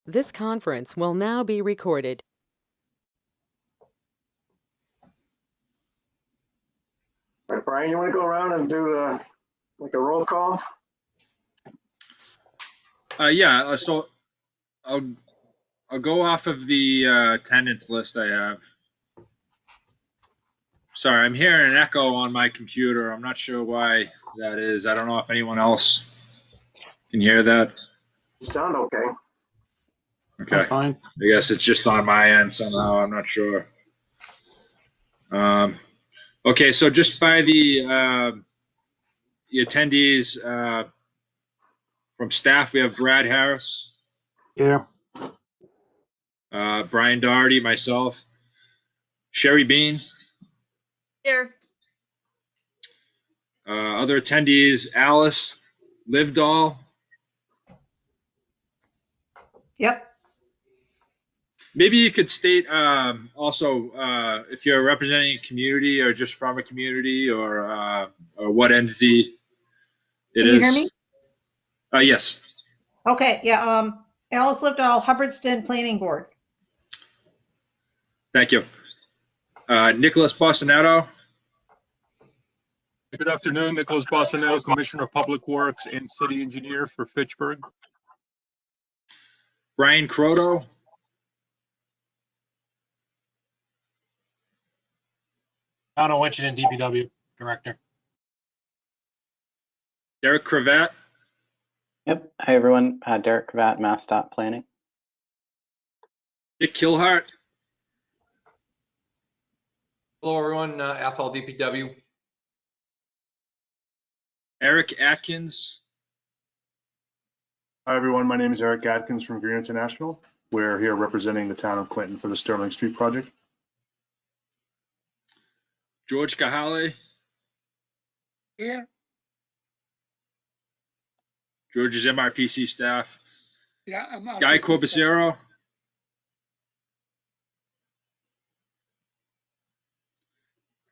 This conference will now be recorded. All right, Brian, you want to go around and do like a roll call? Yeah, so I'll go off of the attendance list I have. Sorry, I'm hearing an echo on my computer. I'm not sure why that is. I don't know if anyone else can hear that. You sound okay. Okay. That's fine. I guess it's just on my end somehow. I'm not sure. Okay, so just by the attendees from staff, we have Brad Harris, Yeah. Brian Doherty, myself, Sherry Bean. Here. Other attendees, Alice Livedall. Yep. Maybe you could state also if you're representing a community or just from a community or what entity it Can is. you hear me? Yes. Okay, yeah, Alice Livedall, Hubbardston Planning Board. Thank you. Nicholas Bostonetto. Good afternoon, Nicholas Bostonetto, Commissioner of Public Works and City Engineer for Fitchburg. Brian Croto. Donald Winchendon, DPW Director. Derek Cravat. Yep. Hi, everyone. Derek Cravat, MassDOT Planning. Nick Kilhart. Hello, everyone. Athol, DPW. Eric Atkins. Hi, everyone. My name is Eric Atkins from Green International. We're here representing the town of Clinton for the Sterling Street project. George Kahale. Here. George is MRPC staff. Yeah, I'm not. Guy Corbacero.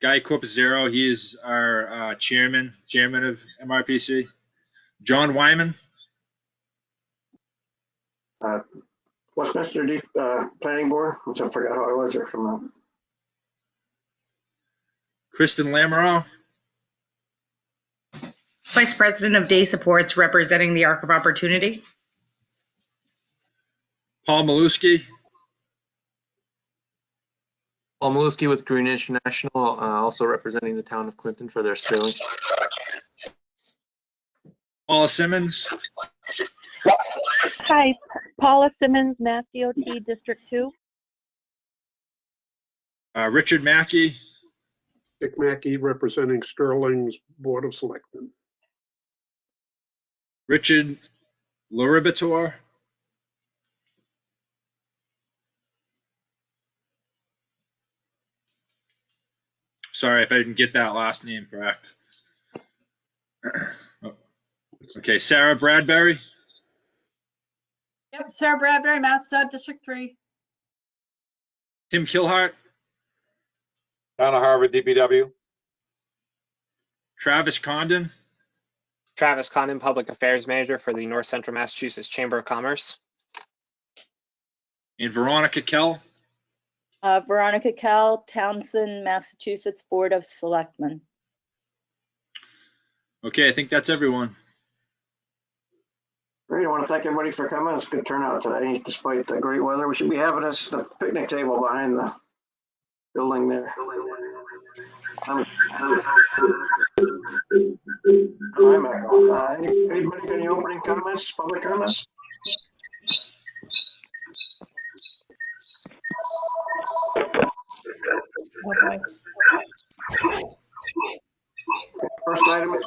Guy Corbacero, he is our chairman of MRPC. John Wyman. Westminster Planning Board, which I forgot how I was there from. Kristen Lamoureux. Vice President of Day Supports representing the Arc of Opportunity. Paul Maluski. Paul Maluski with Green International, also representing the town of Clinton for their Sterling. Paula Simmons. Hi, Paula Simmons, Mass DOT District 2. Richard Mackey. Dick Mackey representing Sterling's Board of Selectmen. Richard Loribator. Sorry if I didn't get that last name correct. Okay, Sarah Bradbury. Yep, Sarah Bradbury, MassDOT District 3. Tim Kilhart. Town of Harvard, DPW. Travis Condon. Travis Condon, Public Affairs Manager for the North Central Massachusetts Chamber of Commerce. And Veronica Kell. Veronica Kell, Townsend, Massachusetts Board of Selectmen. Okay, I think that's everyone. Great. I want to thank everybody for coming. It's a good turnout today, despite the great weather. We should be having us a picnic table behind the building there. Anybody got any opening comments, public comments? Okay. First item is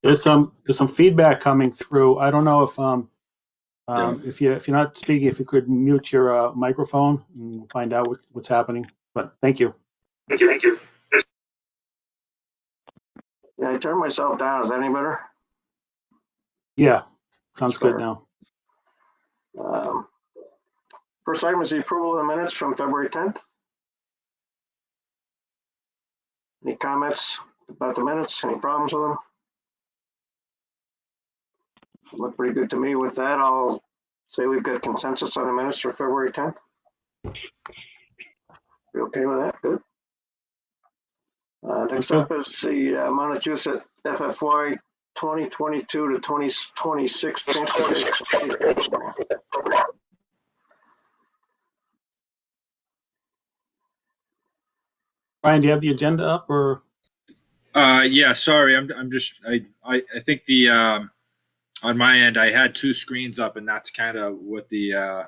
There's some feedback coming through. I don't know if you're not speaking, if you could mute your microphone and find out what's happening. But thank you. Thank you. Yeah, I turned myself down. Is that any better? Yeah, sounds good now. First item is the approval of the minutes from February 10th. Any comments? about the minutes? Any problems with them? Look pretty good to me. With that, I'll say we've got consensus on the minutes for February 10th. You okay with that? Good. Next up is the Montachusett FFY 2022 to 2026 transportation program. Brian, do you have the agenda up or? Yeah, sorry. I'm just, I think the, on my end, I had two screens up, and that's kind of what the,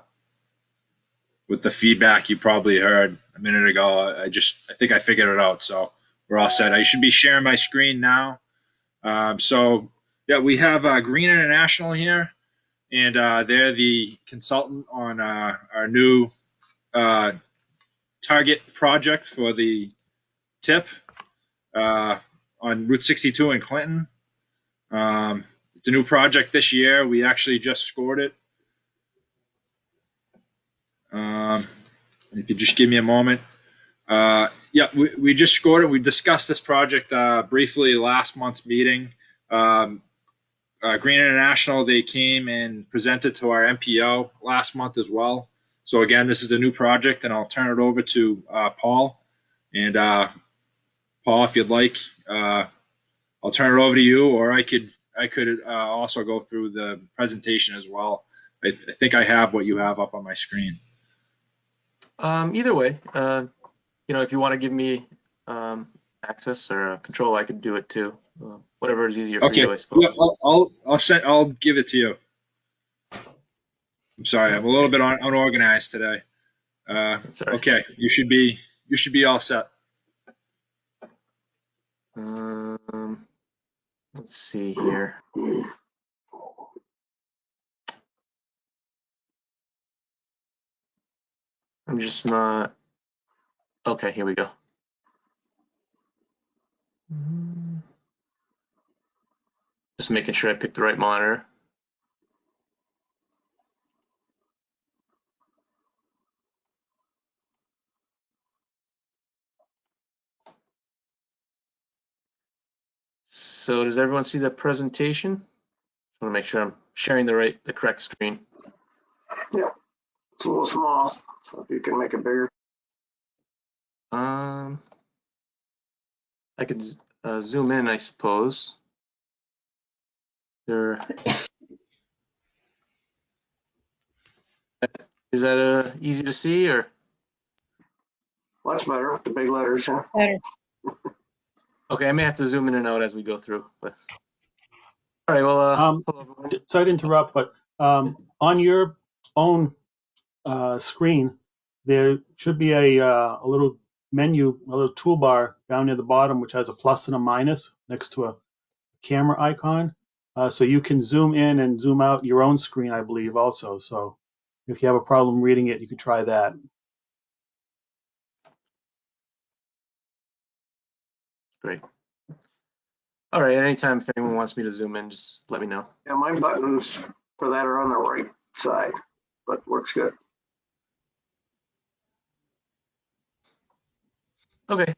with the feedback you probably heard a minute ago. I think I figured it out. So we're all set. I should be sharing my screen now. So yeah, we have Green International here, and they're the consultant on our new target project for the tip on Route 62 in Clinton. It's a new project this year. We actually just scored it. If you just give me a moment. Yeah, we just scored it. We discussed this project briefly last month's meeting. Green International, they came and presented to our MPO last month as well. So again, this is a new project, and I'll turn it over to Paul. And Paul, if you'd like, I'll turn it over to you, or I could also go through the presentation as well. I think I have what you have up on my screen. Either way, if you want to give me access or control, I could do it too. Whatever is easier for you, I suppose. Yeah, I'll give it to you. I'm sorry, I'm a little bit unorganized today. That's all right. Okay, you should be all set. Let's see here. I'm just not. Okay, here we go. Just making sure I picked the right monitor. So does everyone see the presentation? Just want to make sure I'm sharing the correct screen. Yeah, it's a little small, so if you can make it bigger. I could zoom in, I suppose. Is that easy to see, or? Well, that's better with the big letters, huh? Better. Okay, I may have to zoom in and out as we go through. But all right, well, sorry to interrupt, but on your own screen, there should be a little menu, a little toolbar down near the bottom, which has a plus and a minus next to a camera icon. So you can zoom in and zoom out your own screen, I believe, also. So if you have a problem reading it, you could try that. Great. All right, anytime if anyone wants me to zoom in, just let me know. Yeah, my buttons for that are on the right side, but works good. Okay.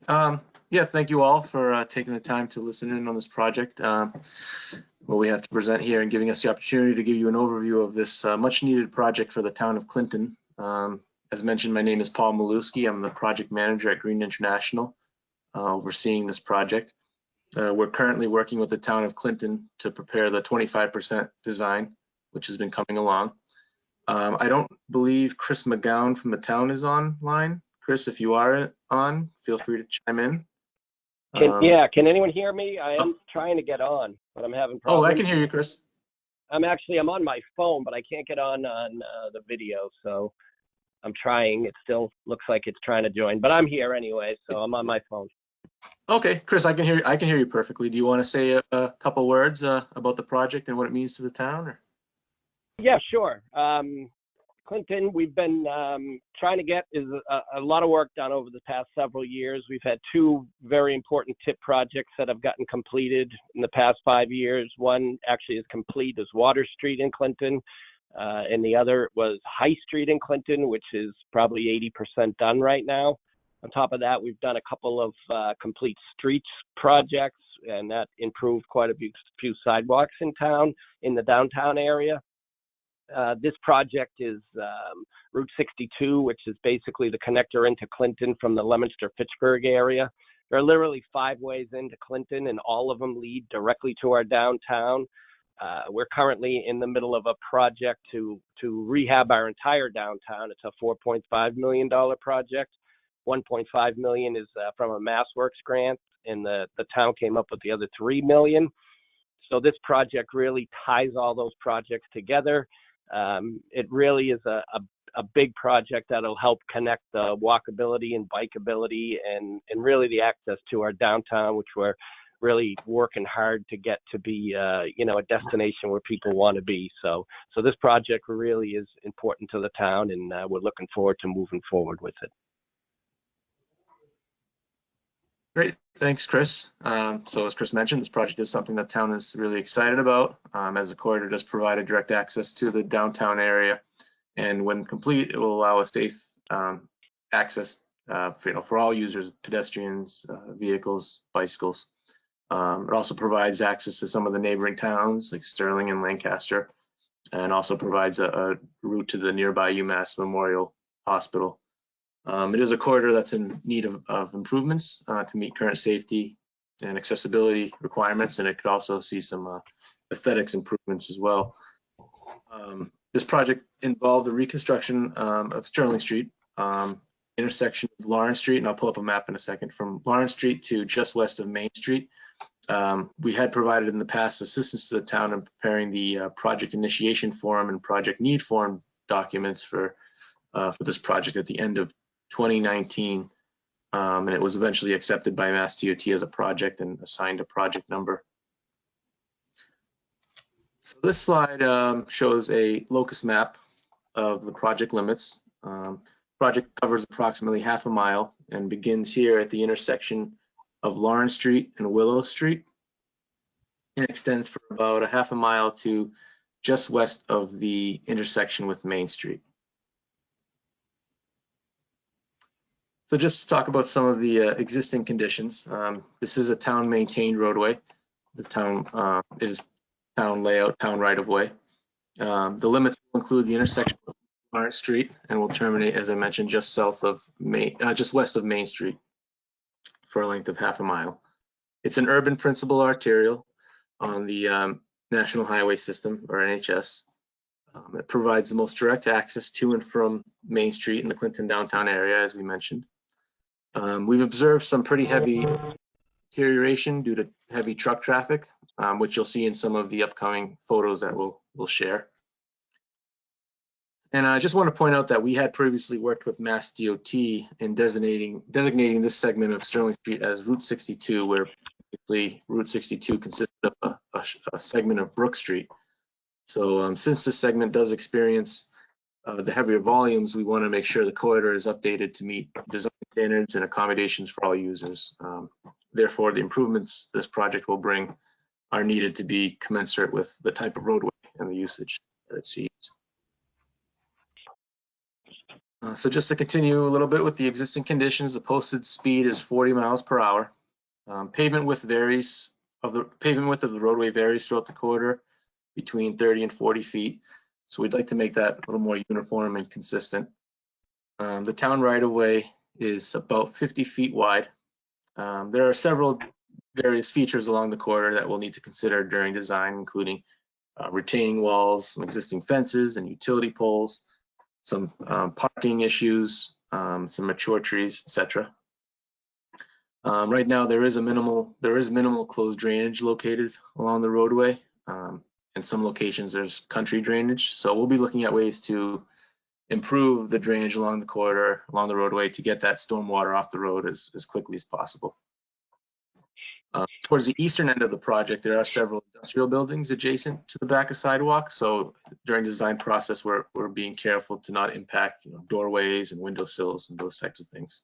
Yeah, thank you all for taking the time to listen in on this project. What we have to present here and giving us the opportunity to give you an overview of this much needed project for the town of Clinton. As mentioned, my name is Paul Malewski. I'm the project manager at Green International, overseeing this project. We're currently working with the town of Clinton to prepare the 25% design, which has been coming along. I don't believe Chris McGowan from the town is online. Chris, if you are on, feel free to chime in. Can anyone hear me? I am trying to get on, but I'm having problems. Oh, I can hear you, Chris. I'm on my phone, but I can't get on the video, so I'm trying. It still looks like it's trying to join, but I'm here anyway, so I'm on my phone. Okay, Chris, I can hear you perfectly. Do you want to say a couple words about the project and what it means to the town? Or? Yeah, sure. Clinton, we've been trying to get a lot of work done over the past several years. We've had two very important tip projects that have gotten completed in the past 5 years. One actually is complete, is Water Street in Clinton, and the other was High Street in Clinton, which is probably 80% done right now. On top of that, we've done a couple of complete streets projects, and that improved quite a few sidewalks in town, in the downtown area. This project is Route 62, which is basically the connector into Clinton from the Leominster-Fitchburg area. There are literally 5 ways into Clinton, and all of them lead directly to our downtown. We're currently in the middle of a project to rehab our entire downtown. It's a $4.5 million project. $1.5 million is from a MassWorks grant, and the town came up with the other $3 million. So this project really ties all those projects together. It really is a big project that'll help connect the walkability and bikeability and really the access to our downtown, which we're really working hard to get to be, a destination where people want to be. So this project really is important to the town, and we're looking forward to moving forward with it. Great, thanks, Chris. So as Chris mentioned, this project is something that town is really excited about, as the corridor does provide a direct access to the downtown area. And when complete, it will allow a safe access for all users, pedestrians, vehicles, bicycles. It also provides access to some of the neighboring towns like Sterling and Lancaster, and also provides a route to the nearby UMass Memorial Hospital. It is a corridor that's in need of improvements to meet current safety and accessibility requirements, and it could also see some aesthetics improvements as well. This project involved the reconstruction of Sterling Street, intersection of Lawrence Street, and I'll pull up a map in a second, from Lawrence Street to just west of Main Street. We had provided in the past assistance to the town in preparing the project initiation form and project need form documents for this project at the end of 2019, and it was eventually accepted by MassDOT as a project and assigned a project number. So this slide shows a locus map of the project limits. Project covers approximately half a mile and begins here at the intersection of Lawrence Street and Willow Street, and extends for about a half a mile to just west of the intersection with Main Street. So just to talk about some of the existing conditions, this is a town maintained roadway. The town is town layout, town right of way. The limits will include the intersection with Lawrence Street and will terminate, as I mentioned, just west of Main Street for a length of half a mile. It's an urban principal arterial on the National Highway System, or NHS. It provides the most direct access to and from Main Street in the Clinton downtown area, as we mentioned. We've observed some pretty heavy deterioration due to heavy truck traffic, which you'll see in some of the upcoming photos that we'll share. And I just want to point out that we had previously worked with MassDOT in designating this segment of Sterling Street as Route 62, where previously Route 62 consisted of a segment of Brook Street. So since this segment does experience the heavier volumes, we want to make sure the corridor is updated to meet design standards and accommodations for all users. Therefore, the improvements this project will bring are needed to be commensurate with the type of roadway and the usage that it sees. So just to continue a little bit with the existing conditions, the posted speed is 40 miles per hour. Pavement width of the roadway varies throughout the corridor between 30 and 40 feet. So we'd like to make that a little more uniform and consistent. The town right of way is about 50 feet wide. There are several various features along the corridor that we'll need to consider during design, including retaining walls, some existing fences and utility poles, some parking issues, some mature trees, etc. Right now, there is minimal closed drainage located along the roadway. In some locations, there's country drainage. So we'll be looking at ways to improve the drainage along the corridor, along the roadway, to get that stormwater off the road as quickly as possible. Towards the eastern end of the project, there are several industrial buildings adjacent to the back of sidewalk. So during the design process, we're being careful to not impact doorways and windowsills and those types of things.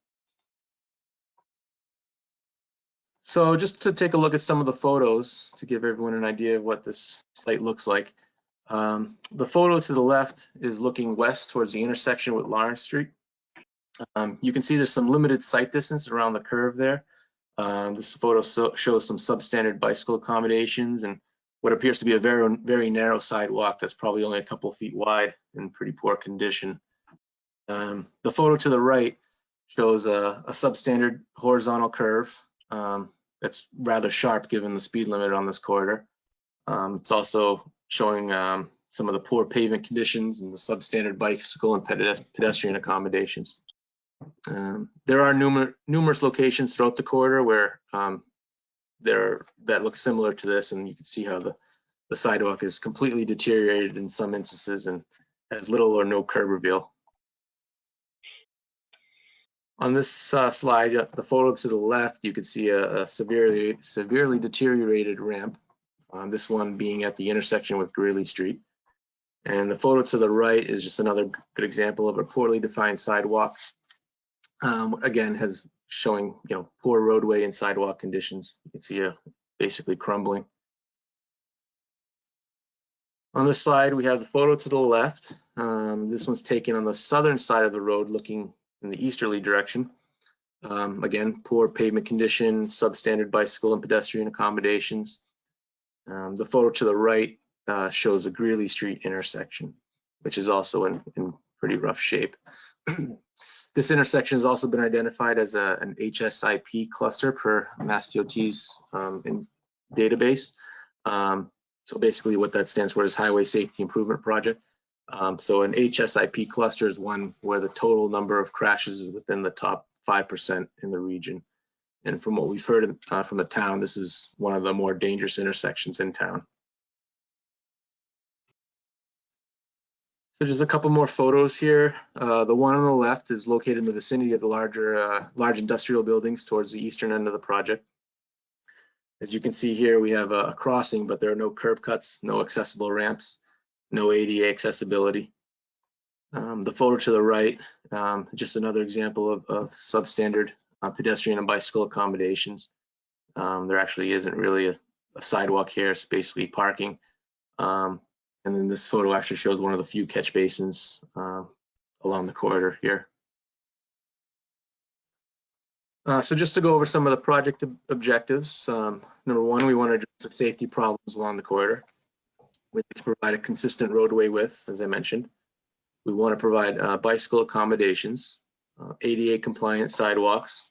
So just to take a look at some of the photos to give everyone an idea of what this site looks like. The photo to the left is looking west towards the intersection with Lawrence Street. You can see there's some limited sight distance around the curve there. This photo shows some substandard bicycle accommodations and what appears to be a very narrow sidewalk that's probably only a couple feet wide in pretty poor condition. The photo to the right shows a substandard horizontal curve that's rather sharp given the speed limit on this corridor. It's also showing some of the poor pavement conditions and the substandard bicycle and pedestrian accommodations. There are numerous locations throughout the corridor where that look similar to this, and you can see how the sidewalk is completely deteriorated in some instances and has little or no curb reveal. On this slide, the photo to the left, you can see a severely deteriorated ramp. This one being at the intersection with Greeley Street. And the photo to the right is just another good example of a poorly defined sidewalk. Again, showing poor roadway and sidewalk conditions. You can see basically crumbling. On this slide, we have the photo to the left. This one's taken on the southern side of the road, looking in the easterly direction. Again, poor pavement condition, substandard bicycle and pedestrian accommodations. The photo to the right shows a Greeley Street intersection, which is also in pretty rough shape. This intersection has also been identified as an HSIP cluster per MassDOT's database. So basically what that stands for is Highway Safety Improvement Project. So an HSIP cluster is one where the total number of crashes is within the top 5% in the region. And from what we've heard from the town, this is one of the more dangerous intersections in town. So just a couple more photos here. The one on the left is located in the vicinity of the large industrial buildings towards the eastern end of the project. As you can see here, we have a crossing, but there are no curb cuts, no accessible ramps, no ADA accessibility. The photo to the right, just another example of substandard pedestrian and bicycle accommodations. There actually isn't really a sidewalk here. It's basically parking. And then this photo actually shows one of the few catch basins along the corridor here. So just to go over some of the project objectives. Number one, we want to address the safety problems along the corridor. We need to provide a consistent roadway width, as I mentioned. We want to provide bicycle accommodations, ADA compliant sidewalks.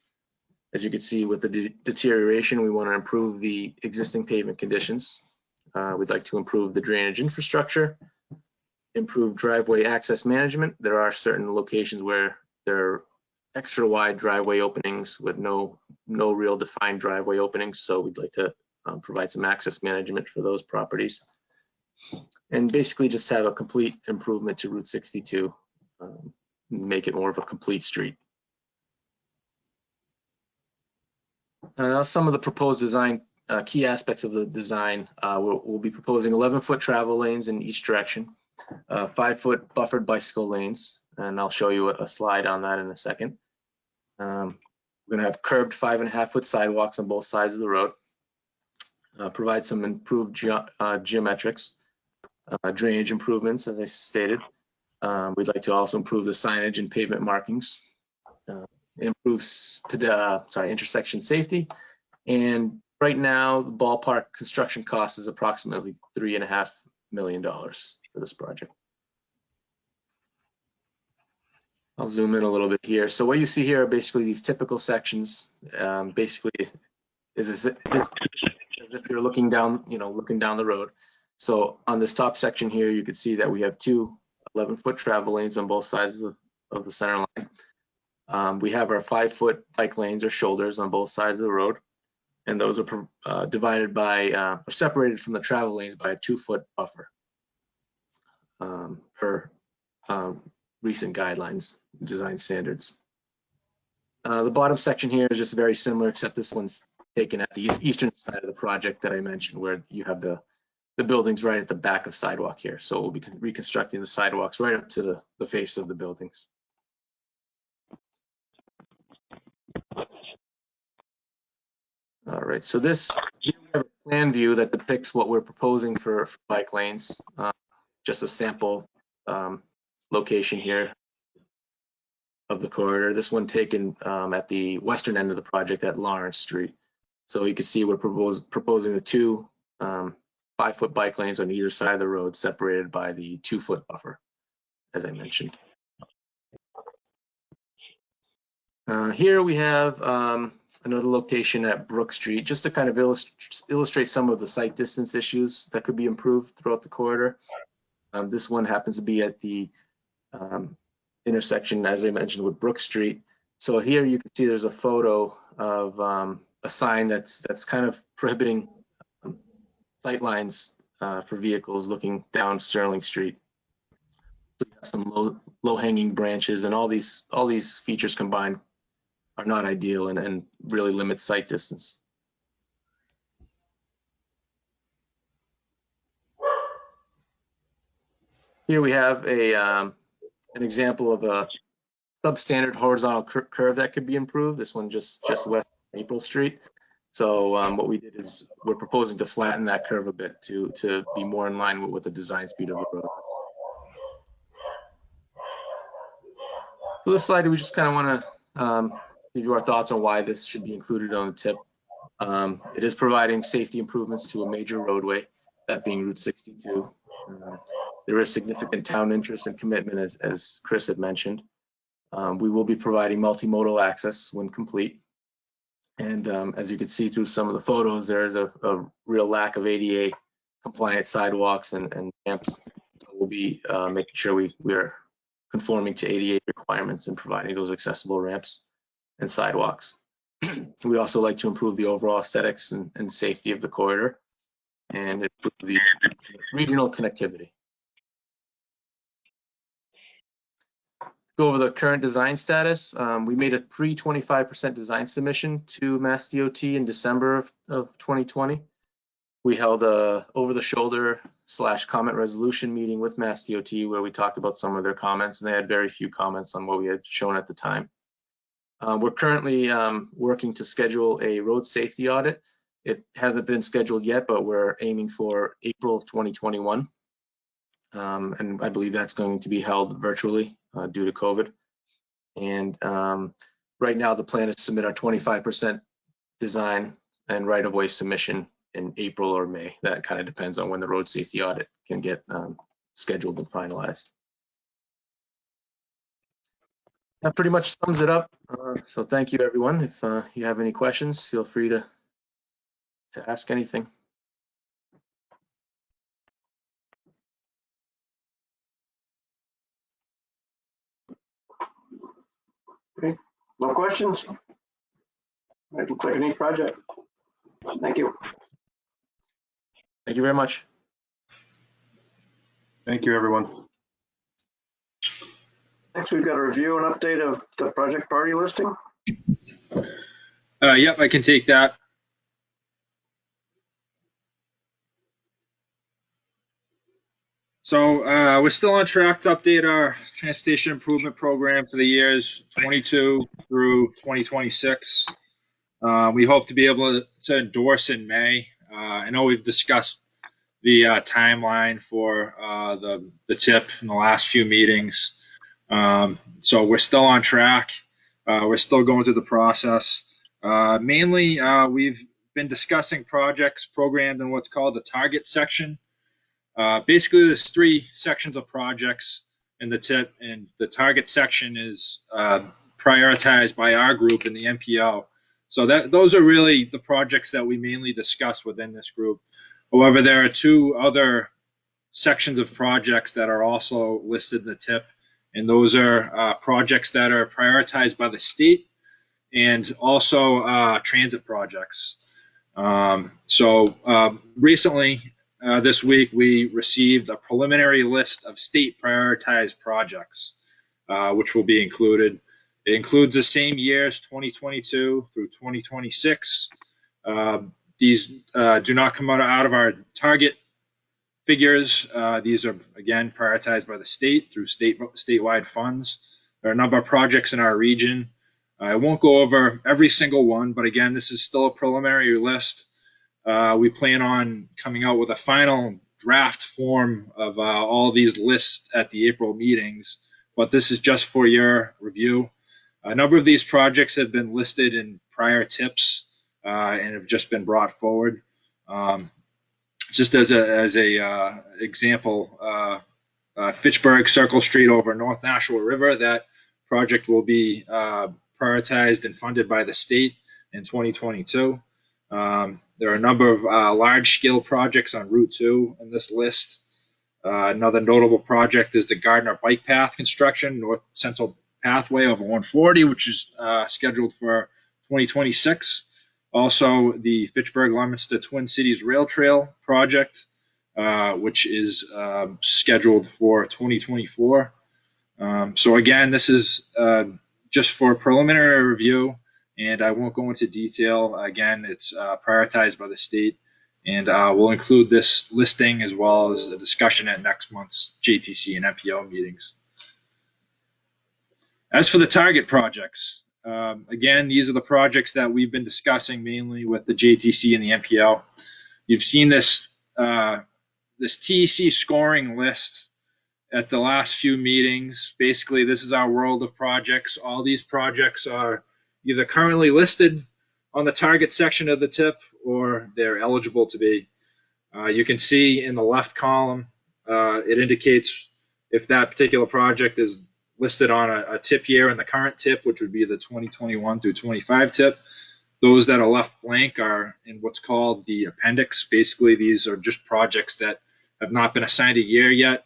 As you can see with the deterioration, we want to improve the existing pavement conditions. We'd like to improve the drainage infrastructure, improve driveway access management. There are certain locations where there are extra wide driveway openings with no real defined driveway openings. So we'd like to provide some access management for those properties. And basically just have a complete improvement to Route 62, make it more of a complete street. Some of the proposed design key aspects of the design, we'll be proposing 11-foot travel lanes in each direction, 5-foot buffered bicycle lanes, and I'll show you a slide on that in a second. We're going to have curbed 5.5-foot sidewalks on both sides of the road, provide some improved geometrics, drainage improvements, as I stated. We'd like to also improve the signage and pavement markings, improve intersection safety, and right now the ballpark construction cost is approximately $3.5 million for this project. I'll zoom in a little bit here. So what you see here are basically these typical sections. Basically, is as if you're looking down, looking down the road. So on this top section here, you can see that we have two 11-foot travel lanes on both sides of the center line. We have our 5-foot bike lanes or shoulders on both sides of the road, and those are divided by or separated from the travel lanes by a 2-foot buffer per recent guidelines, design standards. The bottom section here is just very similar, except this one's taken at the eastern side of the project that I mentioned, where you have the buildings right at the back of sidewalk here. So we'll be reconstructing the sidewalks right up to the face of the buildings. All right, so here we have a plan view that depicts what we're proposing for bike lanes. Just a sample location here. of the corridor. This one taken at the western end of the project at Lawrence Street. So you can see we're proposing the two 5-foot bike lanes on either side of the road, separated by the 2-foot buffer, as I mentioned. Here we have another location at Brook Street, just to kind of illustrate some of the site distance issues that could be improved throughout the corridor. This one happens to be at the intersection, as I mentioned, with Brook Street. So here you can see there's a photo of a sign that's kind of prohibiting sight lines for vehicles looking down Sterling Street. So we have some low-hanging branches, and all these features combined are not ideal and really limit sight distance. Here we have an example of a substandard horizontal curve that could be improved. This one just west of Maple Street. So what we did is we're proposing to flatten that curve a bit to be more in line with what the design speed of the road is. So this slide, we just kind of want to give you our thoughts on why this should be included on the tip. It is providing safety improvements to a major roadway, that being Route 62. There is significant town interest and commitment, as Chris had mentioned. We will be providing multimodal access when complete. And as you can see through some of the photos, there is a real lack of ADA compliant sidewalks and ramps. So we'll be making sure we are conforming to ADA requirements and providing those accessible ramps and sidewalks. We'd also like to improve the overall aesthetics and safety of the corridor and improve the regional connectivity. Go over the current design status. We made a pre-25% design submission to Mass DOT in December of 2020. We held a over-the-shoulder / comment resolution meeting with Mass DOT where we talked about some of their comments, and they had very few comments on what we had shown at the time. We're currently working to schedule a road safety audit. It hasn't been scheduled yet, but we're aiming for April of 2021. And I believe that's going to be held virtually due to COVID. And right now the plan is to submit our 25% design and right-of-way submission in April or May. That kind of depends on when the road safety audit can get scheduled and finalized. That pretty much sums it up. So thank you, everyone. If you have any questions, feel free to ask anything. Okay, no questions? It looks like a neat project. Thank you. Thank you very much. Thank you, everyone. Next, we've got a review and update of the project party listing. Yep, I can take that. So we're still on track to update our transportation improvement program for the years 22 through 2026. We hope to be able to endorse in May. I know we've discussed the timeline for the TIP in the last few meetings. So we're still on track. We're still going through the process. Mainly, we've been discussing projects programmed in what's called the target section. Basically, there's 3 sections of projects in the TIP, and the target section is prioritized by our group in the MPO. So those are really the projects that we mainly discuss within this group. However, there are 2 other sections of projects that are also listed in the TIP, and those are projects that are prioritized by the state and also transit projects. Recently, this week, we received a preliminary list of state prioritized projects, which will be included. It includes the same years, 2022 through 2026. These do not come out of our target figures. These are, again, prioritized by the state through statewide funds. There are a number of projects in our region. I won't go over every single one, but again, this is still a preliminary list. We plan on coming out with a final draft form of all these lists at the April meetings, but this is just for your review. A number of these projects have been listed in prior tips and have just been brought forward. Just as a example, Fitchburg Circle Street over North Nashua River, that project will be prioritized and funded by the state in 2022. There are a number of large-scale projects on Route 2 in this list. Another notable project is the Gardner Bike Path construction, North Central Pathway over 140, which is scheduled for 2026. Also, the Fitchburg-Leominster Twin Cities Rail Trail project, which is scheduled for 2024. So again, this is just for preliminary review, and I won't go into detail. Again, it's prioritized by the state, and we'll include this listing as well as a discussion at next month's JTC and MPO meetings. As for the target projects, again, these are the projects that we've been discussing mainly with the JTC and the MPO. You've seen this this TEC scoring list at the last few meetings. Basically, this is our world of projects. All these projects are either currently listed on the target section of the tip or they're eligible to be. You can see in the left column, it indicates if that particular project is listed on a tip year in the current tip, which would be the 2021 through 25 tip. Those that are left blank are in what's called the appendix. Basically, these are just projects that have not been assigned a year yet.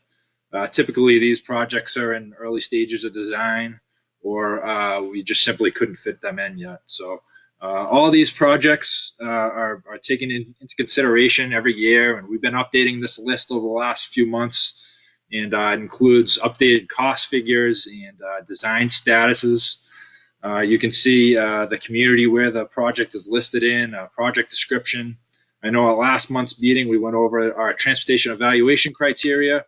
Typically, these projects are in early stages of design, or we just simply couldn't fit them in yet. So all these projects are taken into consideration every year, and we've been updating this list over the last few months, and it includes updated cost figures and design statuses. You can see the community where the project is listed in, project description. I know at last month's meeting we went over our transportation evaluation criteria.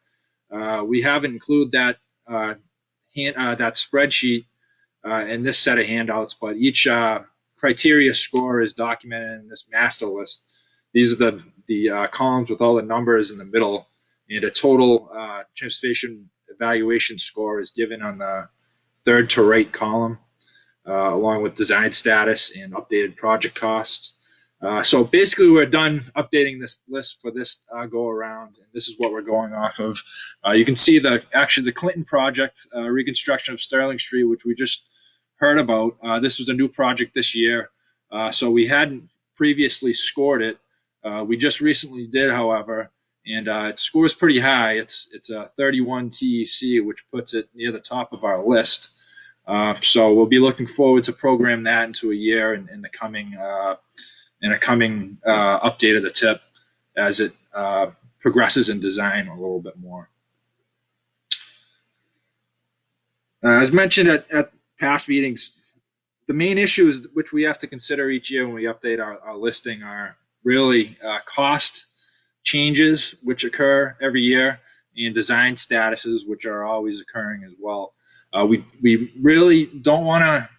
We haven't included that that spreadsheet in this set of handouts, but each criteria score is documented in this master list. These are the columns with all the numbers in the middle, and a total transportation evaluation score is given on the third to right column, along with design status and updated project costs. So basically, we're done updating this list for this go around, and this is what we're going off of. You can see actually the Clinton project, reconstruction of Sterling Street, which we just heard about. This was a new project this year, so we hadn't previously scored it. We just recently did, however, and it scores pretty high. It's a 31 TEC, which puts it near the top of our list. So we'll be looking forward to program that into a year in the coming update of the tip as it progresses in design a little bit more. As mentioned at past meetings, the main issues which we have to consider each year when we update our listing are really cost changes, which occur every year, and design statuses, which are always occurring as well. We really don't want to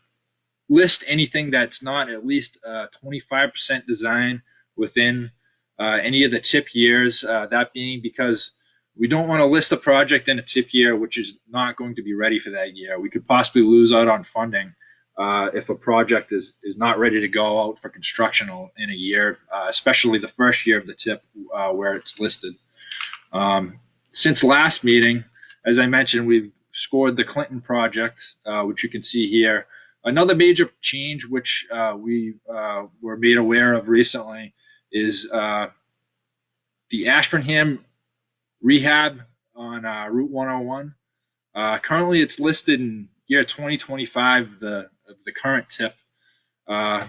list anything that's not at least 25% design within any of the tip years, that being because we don't want to list a project in a tip year which is not going to be ready for that year. We could possibly lose out on funding if a project is not ready to go out for construction in a year, especially the first year of the tip where it's listed. Since last meeting, as I mentioned, we've scored the Clinton project, which you can see here. Another major change which we were made aware of recently is the Ashburnham rehab on Route 101. Currently, it's listed in year 2025 of the current tip.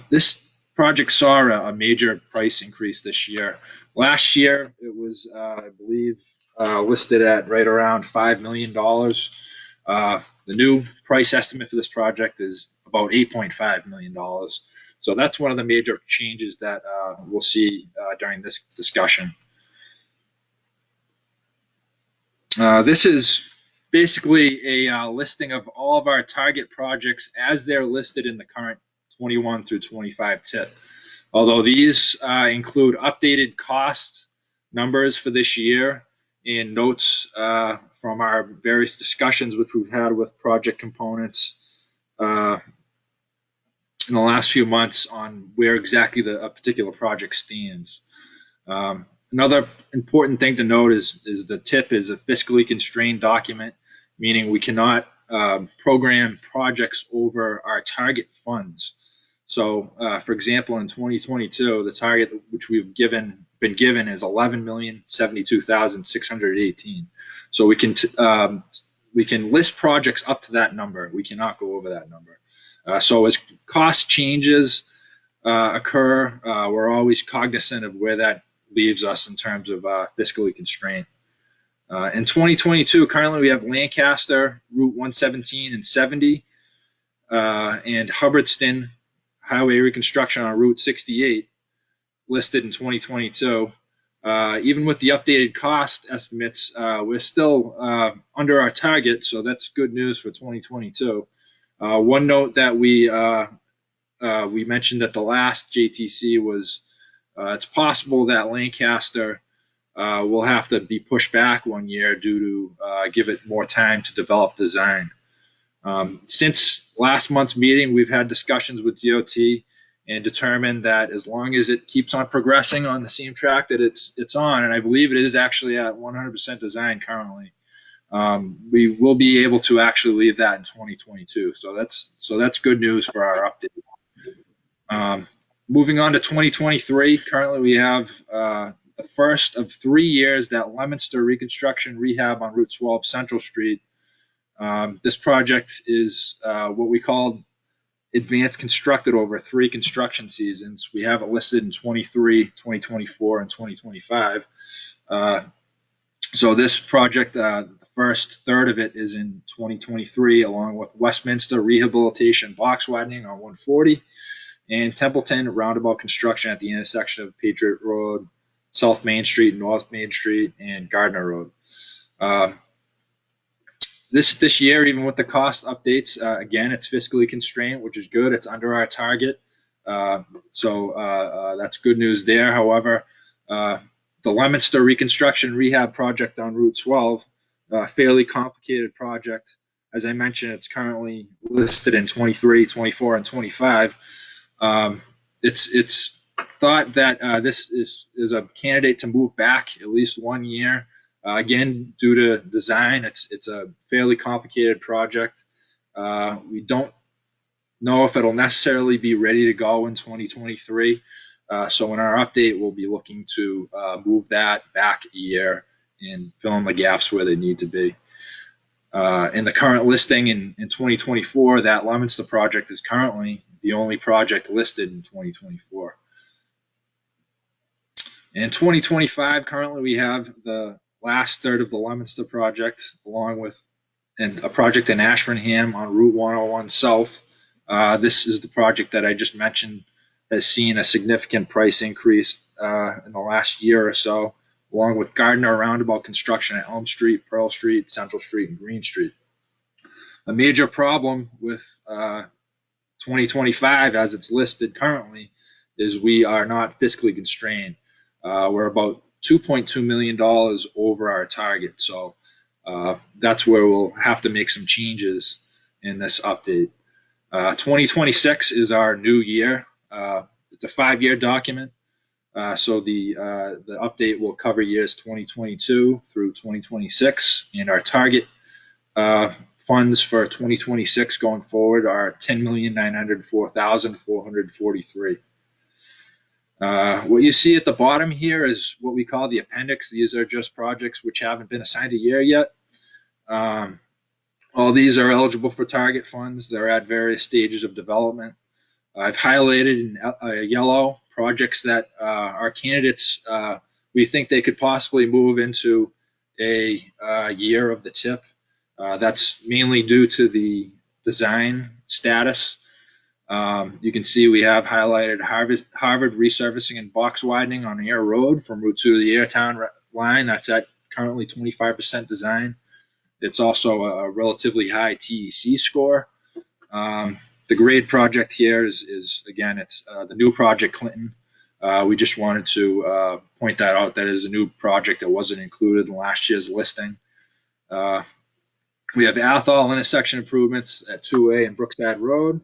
This project saw a major price increase this year. Last year, it was, I believe, listed at right around $5 million. The new price estimate for this project is about $8.5 million. So that's one of the major changes that we'll see during this discussion. This is basically a listing of all of our target projects as they're listed in the current 21 through 25 tip. Although these include updated cost numbers for this year and notes from our various discussions which we've had with project components. in the last few months on where exactly a particular project stands. Another important thing to note is the TIP is a fiscally constrained document, meaning we cannot program projects over our target funds. So, for example, in 2022, the target which we've been given is 11,072,618. So we can list projects up to that number. We cannot go over that number. So as cost changes occur, we're always cognizant of where that leaves us in terms of fiscally constrained. In 2022, currently we have Lancaster, Route 117 and 70, and Hubbardston Highway reconstruction on Route 68 listed in 2022. Even with the updated cost estimates, we're still under our target, so that's good news for 2022. One note that we mentioned at the last JTC was it's possible that Lancaster will have to be pushed back 1 year due to give it more time to develop design. Since last month's meeting, we've had discussions with DOT and determined that as long as it keeps on progressing on the same track that it's on, and I believe it is actually at 100% design currently, we will be able to actually leave that in 2022. So that's good news for our update. Moving on to 2023, currently we have the first of 3 years that Leominster Reconstruction Rehab on Route 12 Central Street. This project is what we call advanced constructed over 3 construction seasons. We have it listed in 23, 2024, and 2025. So this project, the first third of it is in 2023, along with Westminster Rehabilitation Box Widening on 140 and Templeton Roundabout construction at the intersection of Patriot Road, South Main Street, North Main Street, and Gardner Road. This year, even with the cost updates, again, it's fiscally constrained, which is good. It's under our target. So that's good news there. However, the Leominster Reconstruction Rehab project on Route 12, fairly complicated project. As I mentioned, it's currently listed in 23, 24, and 25. It's thought that this is a candidate to move back at least 1 year. Again, due to design, it's a fairly complicated project. We don't know if it'll necessarily be ready to go in 2023. So in our update, we'll be looking to move that back a year and fill in the gaps where they need to be. In the current listing in 2024, that Leominster project is currently the only project listed in 2024. In 2025, currently we have the last third of the Leominster project, along with a project in Ashburnham on Route 101 South. This is the project that I just mentioned has seen a significant price increase in the last year or so, along with Gardner Roundabout construction at Elm Street, Pearl Street, Central Street, and Green Street. A major problem with 2025, as it's listed currently, is we are not fiscally constrained. We're about $2.2 million over our target. So that's where we'll have to make some changes in this update. 2026 is our new year. It's a 5-year document. So the update will cover years 2022 through 2026, and our target funds for 2026 going forward are $10,904,443. What you see at the bottom here is what we call the appendix. These are just projects which haven't been assigned a year yet. All these are eligible for target funds. They're at various stages of development. I've highlighted in yellow projects that are candidates. We think they could possibly move into a year of the TIP. That's mainly due to the design status. You can see we have highlighted Harvard resurfacing and box widening on Air Road from Route 2 to the Airtown line. That's at currently 25% design. It's also a relatively high TEC score. The grade project here is again, it's the new project Clinton. We just wanted to point that out. That is a new project that wasn't included in last year's listing. We have Athol intersection improvements at 2A and Brookside Road.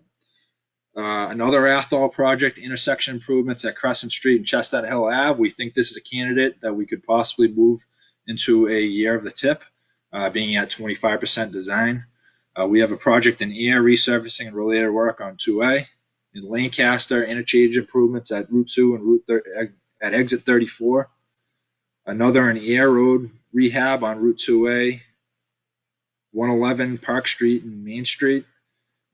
Another Athol project, intersection improvements at Crescent Street and Chestnut Hill Ave. We think this is a candidate that we could possibly move into a year of the tip, being at 25% design. We have a project in air resurfacing and related work on 2A. In Lancaster, interchange improvements at Route 2 and at Exit 34. Another in air road rehab on Route 2A, 111 Park Street and Main Street.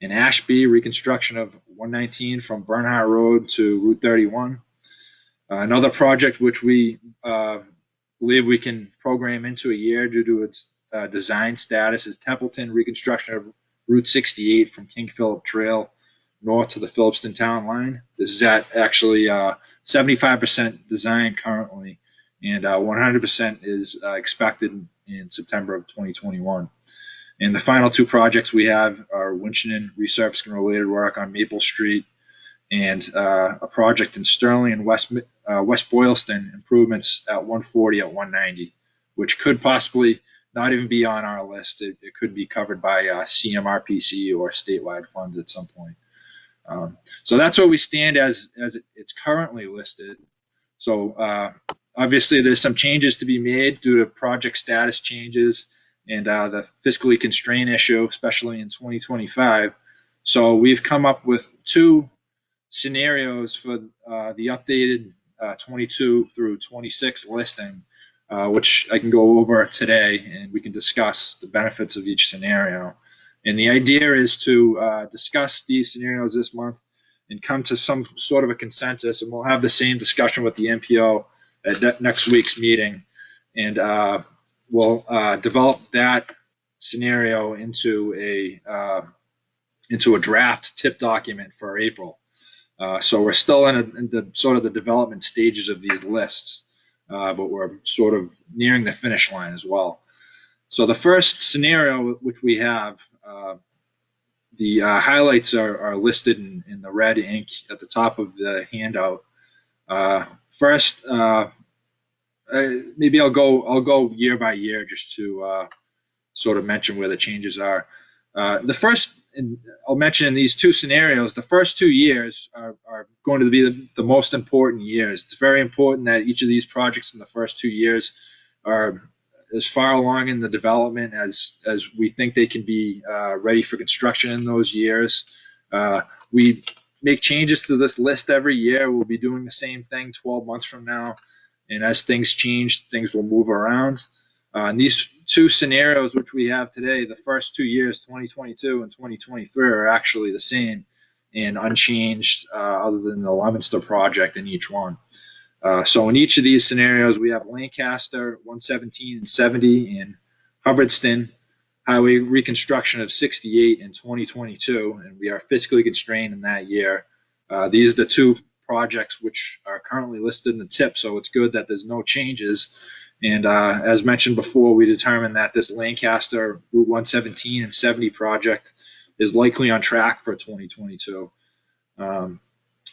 In Ashby, reconstruction of 119 from Bernhardt Road to Route 31. Another project which we believe we can program into a year due to its design status is Templeton, reconstruction of Route 68 from King Philip Trail north to the Phillipston town line. This is at actually 75% design currently, and 100% is expected in September of 2021. And the final two projects we have are Winchendon resurfacing related work on Maple Street and a project in Sterling and West Boylston improvements at 140 at 190, which could possibly not even be on our list. It could be covered by CMRPC or statewide funds at some point. So that's where we stand as it's currently listed. So obviously there's some changes to be made due to project status changes and the fiscally constrained issue, especially in 2025. So we've come up with two scenarios for the updated 22 through 26 listing, which I can go over today, and we can discuss the benefits of each scenario. And the idea is to discuss these scenarios this month and come to some sort of a consensus, and we'll have the same discussion with the MPO at next week's meeting. And we'll develop that scenario into a draft tip document for April. So we're still in the sort of the development stages of these lists, but we're sort of nearing the finish line as well. So the first scenario which we have, the highlights are listed in the red ink at the top of the handout. First, maybe I'll go year by year just to sort of mention where the changes are. The first, and I'll mention in these two scenarios, the first 2 years are going to be the most important years. It's very important that each of these projects in the first 2 years are as far along in the development as we think they can be ready for construction in those years. We make changes to this list every year. We'll be doing the same thing 12 months from now. And as things change, things will move around. And these two scenarios which we have today, the first 2 years, 2022 and 2023, are actually the same and unchanged other than the Leominster project in each one. So in each of these scenarios, we have Lancaster, 117 and 70, and Hubbardston, highway reconstruction of 68 in 2022, and we are fiscally constrained in that year. These are the two projects which are currently listed in the tip, so it's good that there's no changes. And as mentioned before, we determined that this Lancaster Route 117 and 70 project is likely on track for 2022.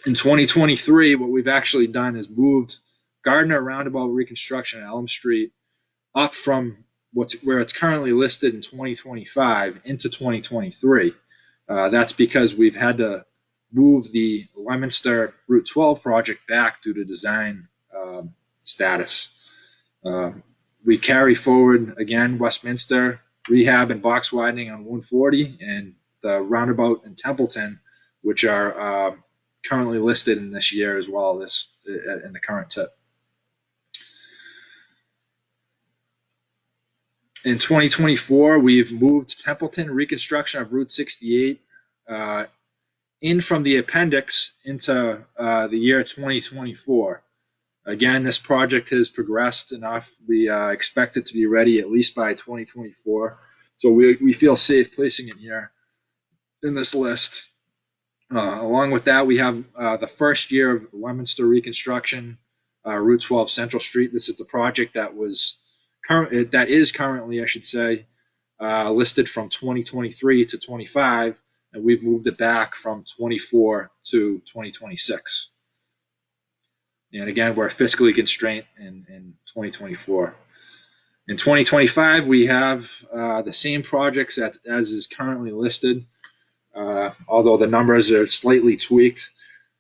In 2023, what we've actually done is moved Gardner Roundabout reconstruction at Elm Street up from where it's currently listed in 2025 into 2023. That's because we've had to move the Leominster Route 12 project back due to design status. We carry forward, again, Westminster rehab and box widening on 140 and the roundabout in Templeton, which are currently listed in this year as well, in the current tip. In 2024, we've moved Templeton reconstruction of Route 68 in from the appendix into the year 2024. Again, this project has progressed enough. We expect it to be ready at least by 2024. So we feel safe placing it here in this list. Along with that, we have the first year of Leominster reconstruction, Route 12 Central Street. This is the project that is currently, I should say, listed from 2023 to 25, and we've moved it back from 24 to 2026. And again, we're fiscally constrained in 2024. In 2025, we have the same projects as is currently listed, although the numbers are slightly tweaked.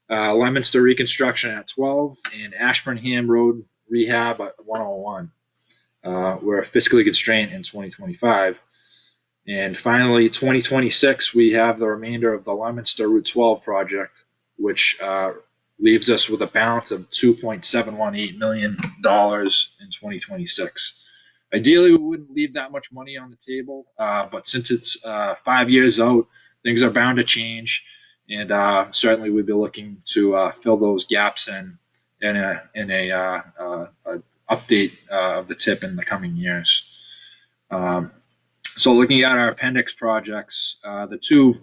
Leominster reconstruction at 12 and Ashburnham Road rehab at 101. We're fiscally constrained in 2025. And finally, 2026, we have the remainder of the Leominster Route 12 project, which leaves us with a balance of $2.718 million in 2026. Ideally, we wouldn't leave that much money on the table, but since it's 5 years out, things are bound to change, and certainly we'd be looking to fill those gaps in a update of the TIP in the coming years. So looking at our appendix projects, the two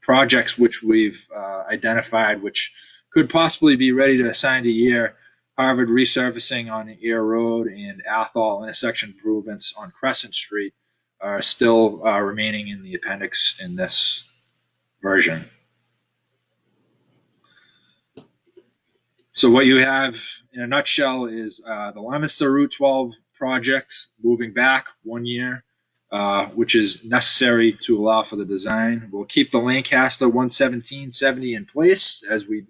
projects which we've identified, which could possibly be ready to assign a year, Harvard resurfacing on Air Road and Athol intersection improvements on Crescent Street, are still remaining in the appendix in this version. So what you have in a nutshell is the Leominster Route 12 project moving back 1 year, which is necessary to allow for the design. We'll keep the Lancaster 11770 in place as we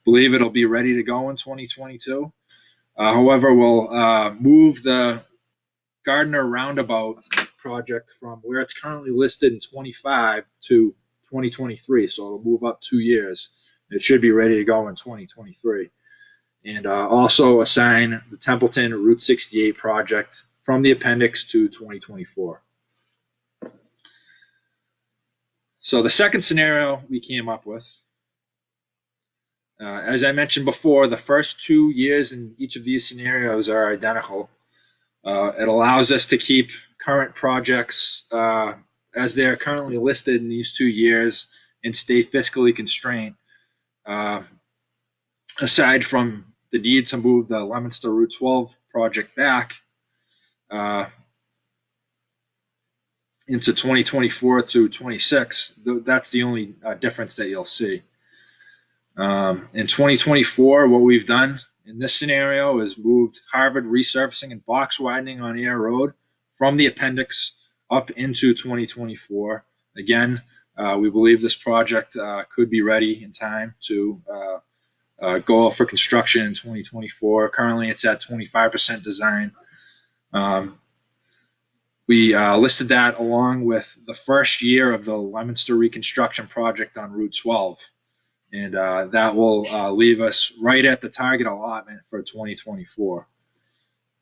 believe it'll be ready to go in 2022. However, we'll move the Gardner Roundabout project from where it's currently listed in 25 to 2023. So it'll move up 2 years. It should be ready to go in 2023. And also assign the Templeton Route 68 project from the appendix to 2024. So the second scenario we came up with, as I mentioned before, the first 2 years in each of these scenarios are identical. It allows us to keep current projects as they are currently listed in these 2 years and stay fiscally constrained. Aside from the need to move the Leominster Route 12 project back into 2024 to 26, that's the only difference that you'll see. In 2024, what we've done in this scenario is moved Harvard resurfacing and box widening on Air Road from the appendix up into 2024. Again, we believe this project could be ready in time to go for construction in 2024. Currently, it's at 25% design. We listed that along with the first year of the Leominster reconstruction project on Route 12. And that will leave us right at the target allotment for 2024.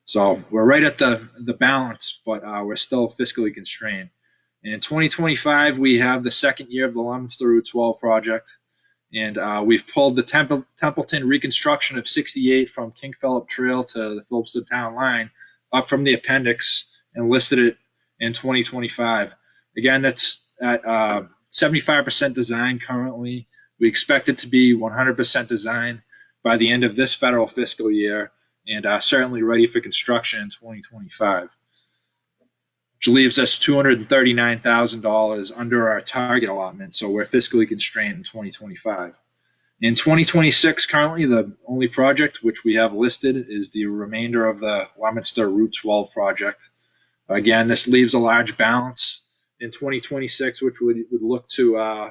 So we're right at the balance, but we're still fiscally constrained. In 2025, we have the second year of the Leominster Route 12 project, and we've pulled the Templeton reconstruction of 68 from King Philip Trail to the Phillipston Town Line up from the appendix and listed it in 2025. Again, that's at 75% design currently. We expect it to be 100% designed by the end of this federal fiscal year and certainly ready for construction in 2025, which leaves us $239,000 under our target allotment. So we're fiscally constrained in 2025. In 2026, currently, the only project which we have listed is the remainder of the Leominster Route 12 project. Again, this leaves a large balance in 2026, which would look to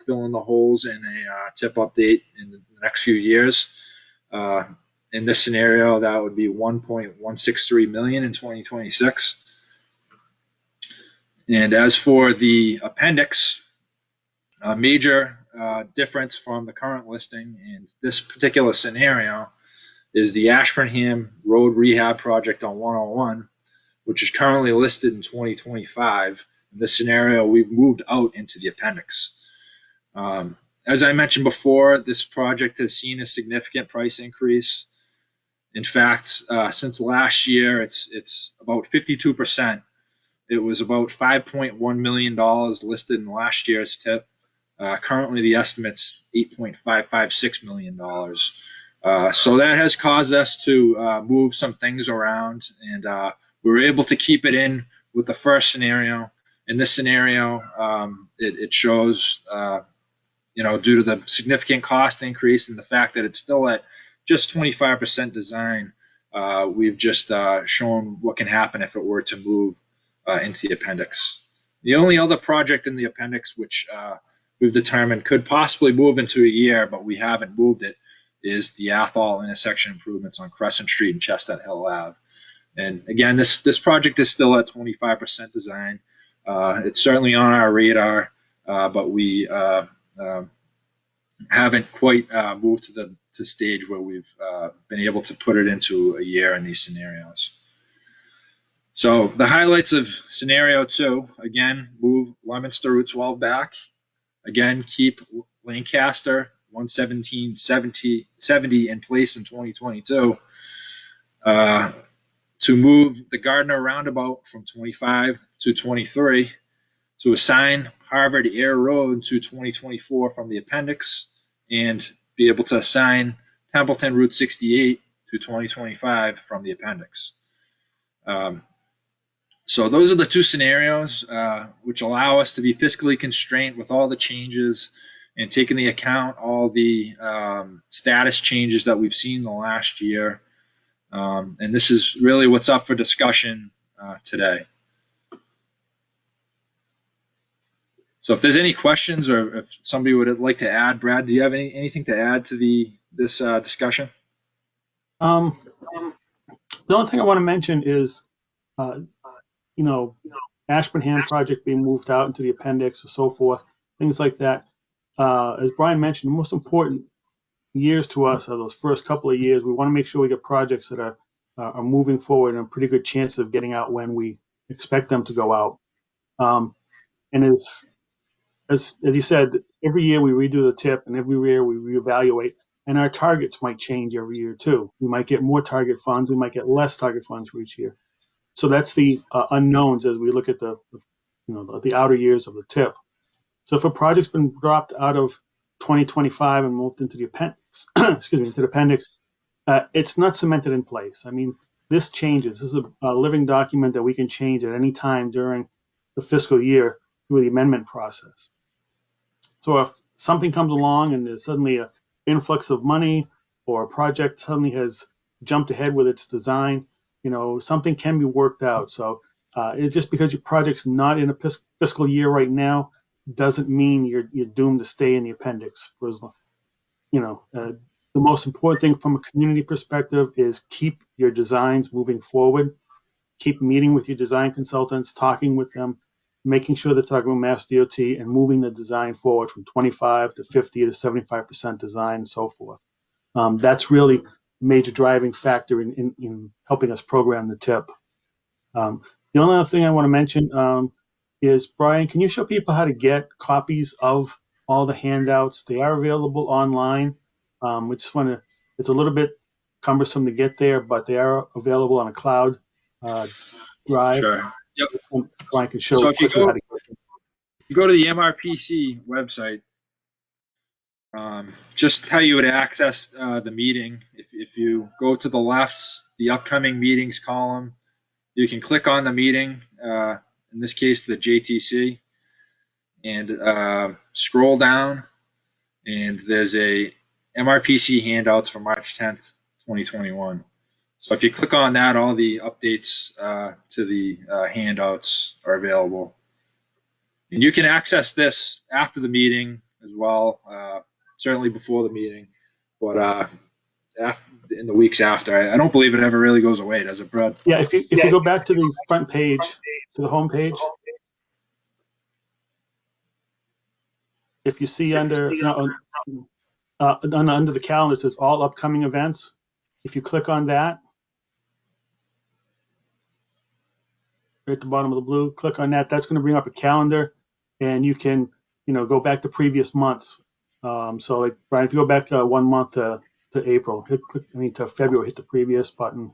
fill in the holes in a TIP update in the next few years. In this scenario, that would be $1.163 million in 2026. And as for the appendix, a major difference from the current listing in this particular scenario is the Ashburnham Road Rehab Project on 101, which is currently listed in 2025. In this scenario, we've moved out into the appendix. As I mentioned before, this project has seen a significant price increase. In fact, since last year, it's about 52%. It was about $5.1 million listed in last year's TIP. Currently, the estimate's $8.556 million. So that has caused us to move some things around, and we were able to keep it in with the first scenario. In this scenario, it shows, due to the significant cost increase and the fact that it's still at just 25% design, We've just shown what can happen if it were to move into the appendix. The only other project in the appendix which we've determined could possibly move into a year, but we haven't moved it, is the Athol intersection improvements on Crescent Street and Chestnut Hill Ave. And again, this project is still at 25% design. It's certainly on our radar, but we haven't quite moved to the stage where we've been able to put it into a year in these scenarios. So the highlights of scenario 2, again, move Leominster Route 12 back. Again, keep Lancaster 11770 in place in 2022. To move the Gardner Roundabout from 25 to 23, to assign Harvard Air Road to 2024 from the appendix, and be able to assign Templeton Route 68 to 2025 from the appendix. So those are the 2 scenarios which allow us to be fiscally constrained with all the changes and taking into account all the status changes that we've seen in the last year. And this is really what's up for discussion today. So if there's any questions or if somebody would like to add, Brad, do you have anything to add to this discussion? The only thing I want to mention is, Ashburnham project being moved out into the appendix or so forth, things like that. As Brian mentioned, the most important years to us are those first couple of years. We want to make sure we get projects that are moving forward and a pretty good chance of getting out when we expect them to go out. And as you said, every year we redo the TIP and every year we reevaluate, and our targets might change every year too. We might get more target funds, we might get less target funds for each year. So that's the unknowns as we look at the outer years of the TIP. So if a project's been dropped out of 2025 and moved into the appendix, into the appendix, it's not cemented in place. I mean, this changes. This is a living document that we can change at any time during the fiscal year through the amendment process. So if something comes along and there's suddenly an influx of money, or a project suddenly has jumped ahead with its design, something can be worked out. So it's just because your project's not in a fiscal year right now doesn't mean you're doomed to stay in the appendix for as long. The most important thing from a community perspective is keep your designs moving forward. Keep meeting with your design consultants, talking with them, making sure they're talking with Mass DOT and moving the design forward from 25 to 50 to 75% design and so forth. That's really a major driving factor in helping us program the TIP. The only other thing I want to mention is, Brian, can you show people how to get copies of all the handouts? They are available online. We just want to, it's a little bit cumbersome to get there, but they are available on a cloud drive. Sure. Yep. Brian can show So if you quickly how to get them. you go to the MRPC website, just how you would access the meeting. If you go to the left, the upcoming meetings column, you can click on the meeting, in this case, the JTC, and scroll down, and there's a MRPC handouts for March 10th, 2021. So if you click on that, all the updates to the handouts are available. And you can access this after the meeting as well, certainly before the meeting, but in the weeks after. I don't believe it ever really goes away, does it, Brad? Yeah, if you go back to the front page, to the home page, if you see under under the calendar, it says all upcoming events. If you click on that, right at the bottom of the blue, click on that. That's going to bring up a calendar, and you can go back to previous months. So like, Brian, if you go back to 1 month to April, to February, hit the previous button,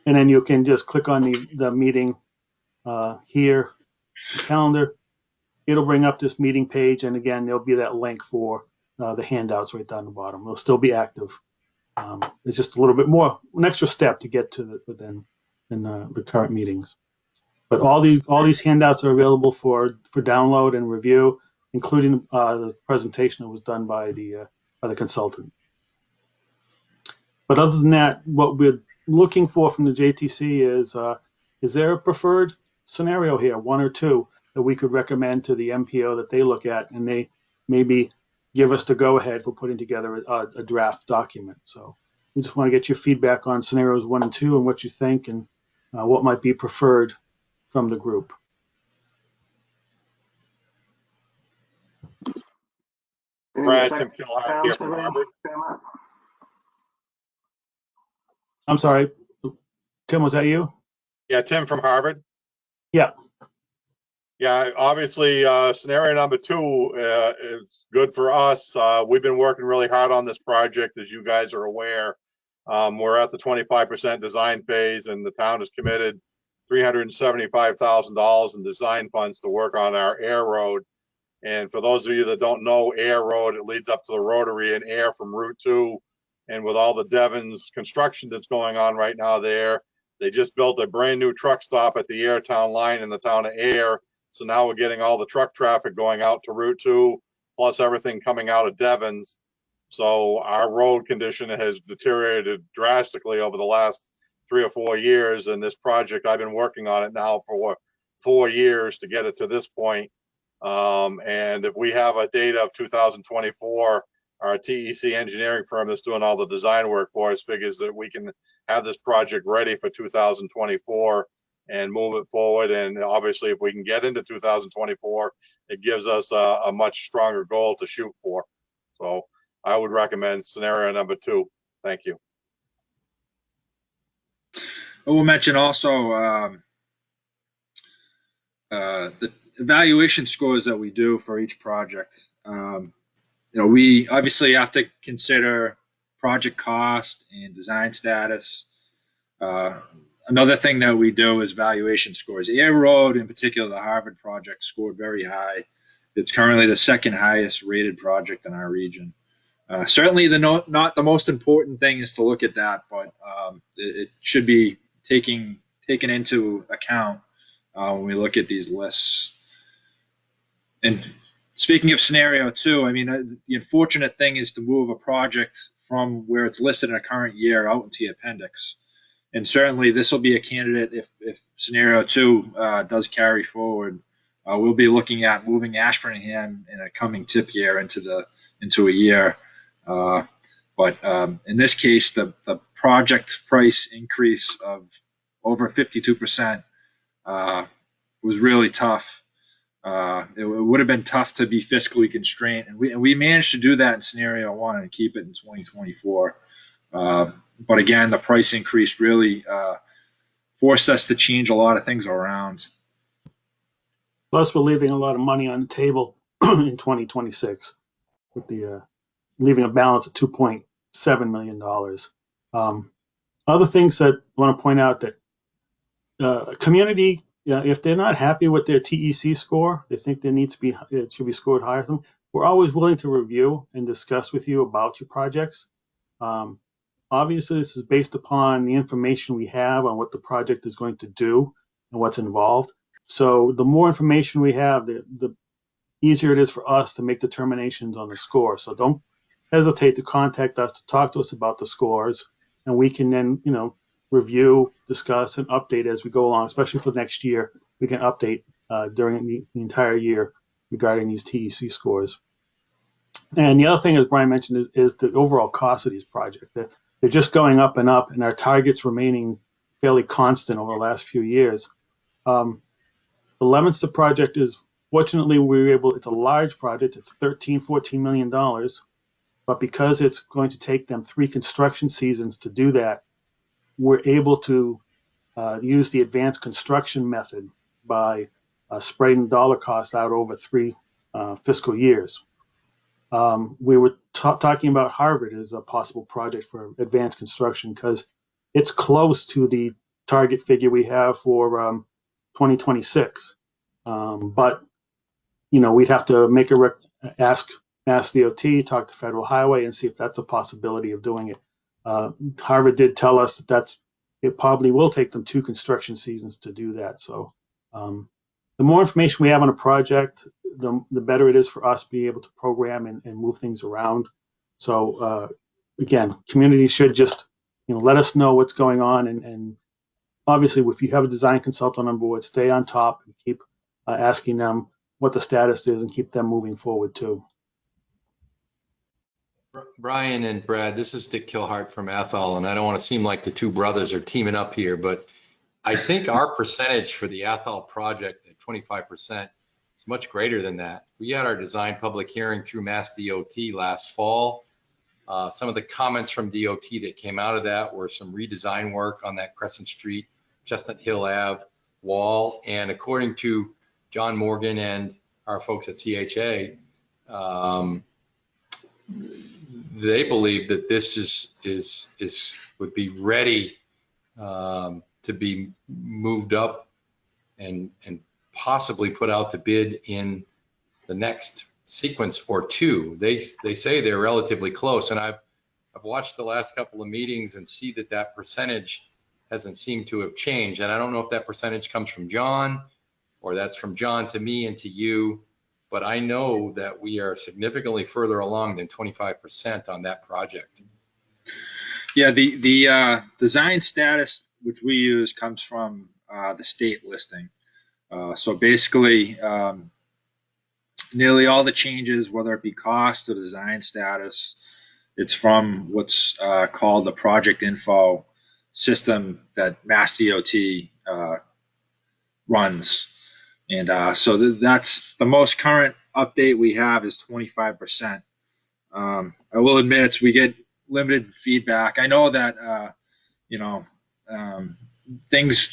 and then you can just click on the meeting here, the calendar. It'll bring up this meeting page, and again, there'll be that link for the handouts right down the bottom. They'll still be active. It's just a little bit more, an extra step to get to within the current meetings. But all these handouts are available for download and review, including the presentation that was done by the consultant. But other than that, what we're looking for from the JTC is there a preferred scenario here, one or two, that we could recommend to the MPO that they look at, and they maybe give us the go-ahead for putting together a draft document. So we just want to get your feedback on scenarios 1 and 2 and what you think and what might be preferred from the group. Brad, Tim Kilhart here from Harvard. I'm sorry, Tim, was that you? Yeah, Tim from Harvard. Yeah. Yeah, obviously, scenario number 2 is good for us. We've been working really hard on this project, as you guys are aware. We're at the 25% design phase, and the town has committed $375,000 in design funds to work on our Air Road. And for those of you that don't know Air Road, it leads up to the Rotary and Air from Route 2. And with all the Devon's construction that's going on right now there, they just built a brand new truck stop at the Airtown line in the town of Air. So now we're getting all the truck traffic going out to Route 2, plus everything coming out of Devon's. So our road condition has deteriorated drastically over the last 3 or 4 years. And this project, I've been working on it now for 4 years to get it to this point. And if we have a date of 2024, our TEC engineering firm that's doing all the design work for us figures that we can have this project ready for 2024 and move it forward. And obviously, if we can get into 2024, it gives us a much stronger goal to shoot for. So I would recommend scenario number 2. Thank you. I will mention also the evaluation scores that we do for each project. We obviously have to consider project cost and design status. Another thing that we do is valuation scores. Air Road, in particular, the Harvard project, scored very high. It's currently the second highest rated project in our region. Certainly, not the most important thing is to look at that, but it should be taken into account when we look at these lists. And speaking of scenario 2, I mean, the unfortunate thing is to move a project from where it's listed in a current year out into the appendix. And certainly this will be a candidate if scenario 2 does carry forward. We'll be looking at moving Ashburnham in a coming tip year into a year. But in this case, the project price increase of over 52% was really tough. It would have been tough to be fiscally constrained, and we managed to do that in scenario 1 and keep it in 2024. But again, the price increase really forced us to change a lot of things around. Plus, we're leaving a lot of money on the table in 2026 with the leaving a balance of $2.7 million. Other things that I want to point out that community, if they're not happy with their TEC score, they think it should be scored higher than them. We're always willing to review and discuss with you about your projects. Obviously, this is based upon the information we have on what the project is going to do and what's involved. So the more information we have, the easier it is for us to make determinations on the score. So don't hesitate to contact us to talk to us about the scores, and we can then, review, discuss, and update as we go along, especially for next year. We can update during the entire year regarding these TEC scores. And the other thing, as Brian mentioned, is the overall cost of these projects. They're just going up, and our targets remaining fairly constant over the last few years. The Leominster project is, fortunately, it's a large project. It's $14 million. But because it's going to take them 3 construction seasons to do that, we're able to use the advanced construction method by spreading dollar costs out over 3 fiscal years. We were talking about Harvard as a possible project for advanced construction because it's close to the target figure we have for 2026. But, we'd have to ask Mass DOT, talk to Federal Highway, and see if that's a possibility of doing it. Harvard did tell us that it probably will take them 2 construction seasons to do that. So the more information we have on a project, the better it is for us to be able to program and move things around. So again, community should just let us know what's going on, and obviously, if you have a design consultant on board, stay on top and keep asking them what the status is and keep them moving forward too. Brian and Brad, this is Dick Kilhart from Athol, and I don't want to seem like the two brothers are teaming up here, but I think our percentage for the Athol project at 25% is much greater than that. We had our design public hearing through Mass DOT last fall. Some of the comments from DOT that came out of that were some redesign work on that Crescent Street, Chestnut Hill Ave wall. And according to John Morgan and our folks at CHA, they believe that this would be ready to be moved up and possibly put out to bid in the next sequence or two. They say they're relatively close, and I've watched the last couple of meetings and see that percentage hasn't seemed to have changed. And I don't know if that percentage comes from John or that's from John to me and to you, but I know that we are significantly further along than 25% on that project. Yeah, the design status which we use comes from the state listing. So basically, nearly all the changes, whether it be cost or design status, it's from what's called the project info system that Mass DOT runs. And so that's the most current update we have is 25%. I will admit we get limited feedback. I know that, things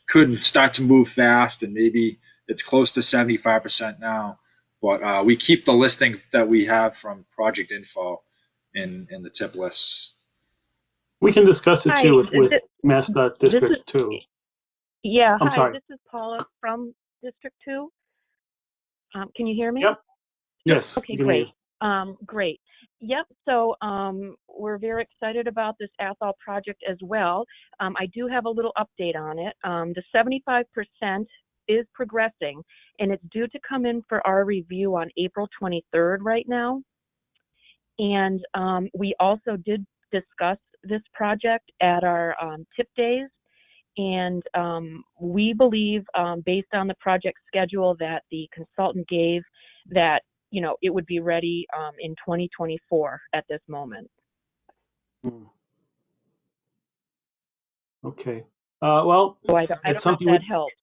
could start to move fast and maybe it's close to 75% now, but we keep the listing that we have from project info in the tip lists. We can discuss it too with Hi, Mass District 2. Yeah, I'm hi, sorry. this is Paula from District 2. Can you hear me? Yep. Yes. Okay, we can hear great. you. Great. Yep, so we're very excited about this Athol project as well. I do have a little update on it. The 75% is progressing, and it's due to come in for our review on April 23rd right now. And we also did discuss this project at our TIP days, and we believe, based on the project schedule that the consultant gave, that it would be ready in 2024 at this moment. Okay. Well, So I don't know if that helps.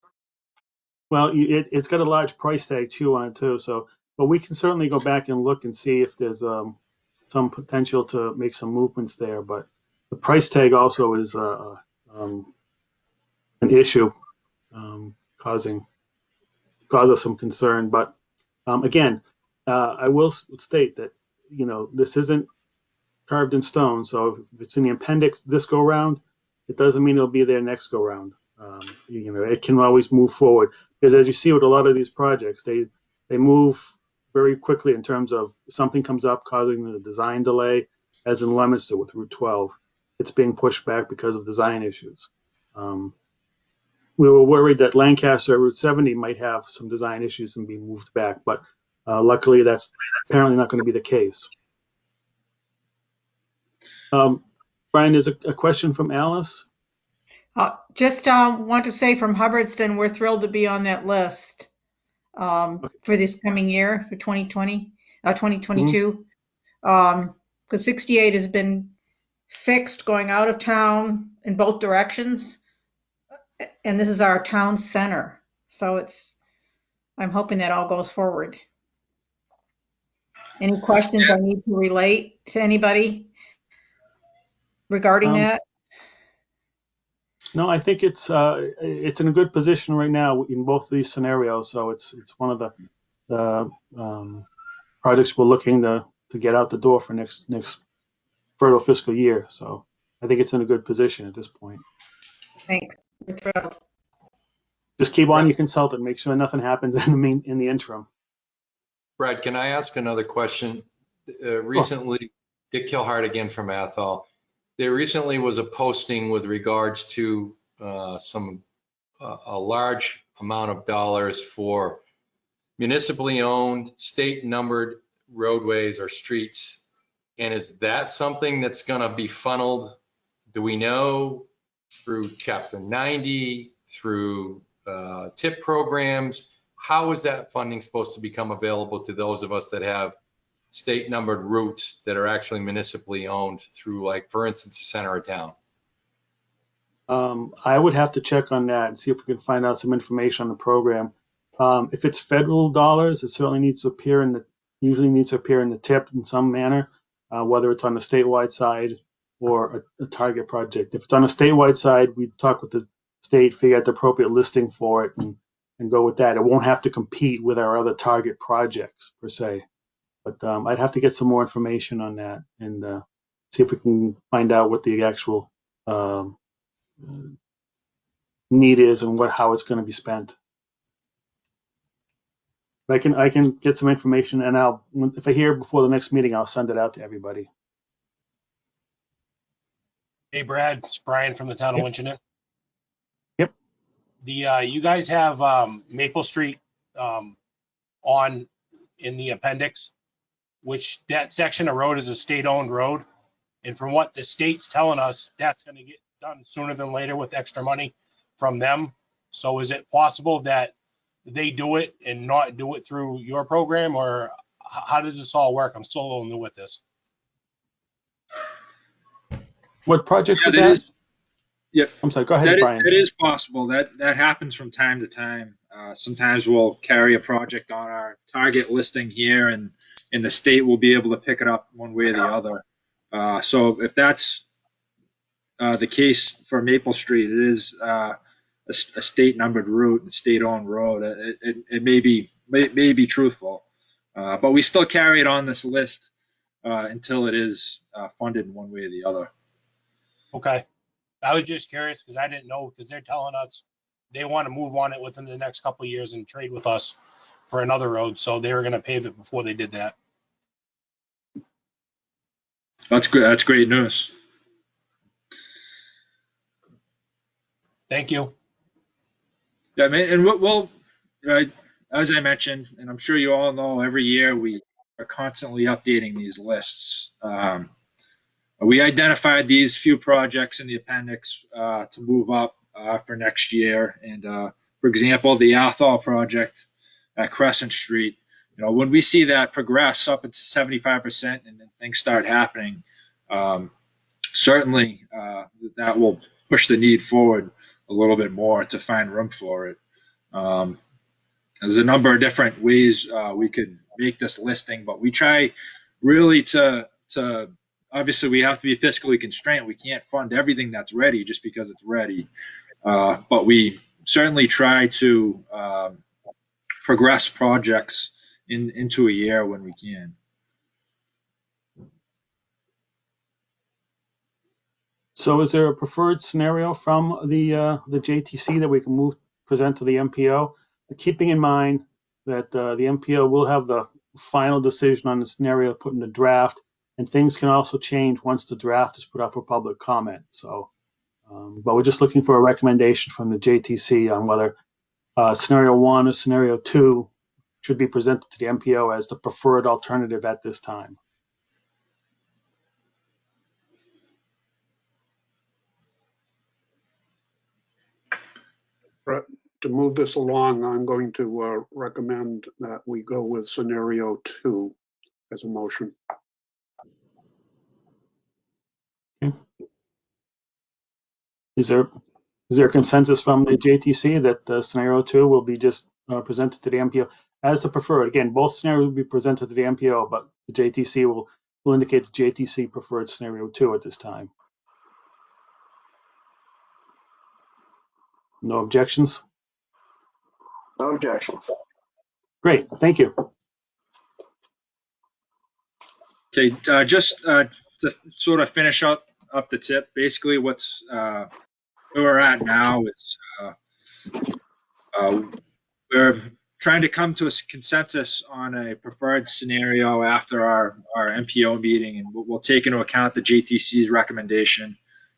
Well, it's got a large price tag too on it too. So, but we can certainly go back and look and see if there's some potential to make some movements there. But the price tag also is an issue, causing us some concern. But again, I will state that this isn't carved in stone. So if it's in the appendix this go round, it doesn't mean it'll be there next go round. It can always move forward, because as you see with a lot of these projects, they move very quickly in terms of something comes up causing the design delay, as in Leominster with Route 12. It's being pushed back because of design issues. We were worried that Lancaster Route 70 might have some design issues and be moved back, but luckily that's apparently not going to be the case. Brian, there's a question from Alice. Just want to say from Hubbardston, we're thrilled to be on that list for this coming year, for 2022. Because 68 has been fixed going out of town in both directions. And this is our town center. So I'm hoping that all goes forward. Any questions I need to relate to anybody regarding that? No, I think it's in a good position right now in both of these scenarios. So it's one of the projects we're looking to get out the door for next fertile fiscal year. So I think it's in a good position at this point. Thanks. We're thrilled. Just keep on your consultant. Make sure nothing happens in the interim. Brad, can I ask another question? Recently, Dick Kilhart again from Athol. There recently was a posting with regards to a large amount of dollars for municipally owned, state numbered roadways or streets. And is that something that's going to be funneled do we know through Chapter 90, through TIP programs, how is that funding supposed to become available to those of us that have state numbered routes that are actually municipally owned through, like, for instance, the center of town? I would have to check on that and see if we can find out some information on the program. If it's federal dollars, it certainly needs to appear usually needs to appear in the TIP in some manner, whether it's on the statewide side or a target project. If it's on a statewide side, we talk with the state, figure out the appropriate listing for it, and go with that. It won't have to compete with our other target projects per se. But I'd have to get some more information on that and see if we can find out what the actual need is and how it's going to be spent. I can get some information, and if I hear before the next meeting, I'll send it out to everybody. Hey, Brad, it's Brian from the town of Winchendon. Yep. You guys have Maple Street on in the appendix, which that section of road is a state-owned road, and from what the state's telling us, that's going to get done sooner than later with extra money from them. So is it possible that they do it and not do it through your program, or how does this all work? I'm still a little new with this. What project was that? Yep. I'm sorry. Go ahead, Brian. That is possible. That happens from time to time. Sometimes we'll carry a project on our target listing here, and the state will be able to pick it up one way or the other. So if that's the case for Maple Street, it is a state numbered route and state owned road. It may be truthful, but we still carry it on this list until it is funded in one way or the other. Okay. I was just curious because I didn't know, because they're telling us they want to move on it within the next couple of years and trade with us for another road. So they were going to pave it before they did that. That's good. That's great news. Thank you. Yeah, man. And as I mentioned, and I'm sure you all know, every year we are constantly updating these lists. We identified these few projects in the appendix to move up for next year. And for example, the Athol project at Crescent Street, when we see that progress up into 75% and then things start happening, certainly that will push the need forward a little bit more to find room for it. There's a number of different ways we could make this listing, but we try really to obviously we have to be fiscally constrained. We can't fund everything that's ready just because it's ready. But we certainly try to progress projects into a year when we can. So is there a preferred scenario from the JTC that we can present to the MPO? Keeping in mind that the MPO will have the final decision on the scenario put in the draft, and things can also change once the draft is put up for public comment. So, but we're just looking for a recommendation from the JTC on whether scenario 1 or scenario 2 should be presented to the MPO as the preferred alternative at this time. To move this along, I'm going to recommend that we go with scenario 2 as a motion. Okay. Is there consensus from the JTC that scenario 2 will be just presented to the MPO as the preferred? Again, both scenarios will be presented to the MPO, but the JTC will indicate the JTC preferred scenario 2 at this time. No objections? No objections. Great, thank you. Okay, just to sort of finish up the tip, basically what's where we're at now is we're trying to come to a consensus on a preferred scenario after our MPO meeting, and we'll take into account the JTC's recommendation.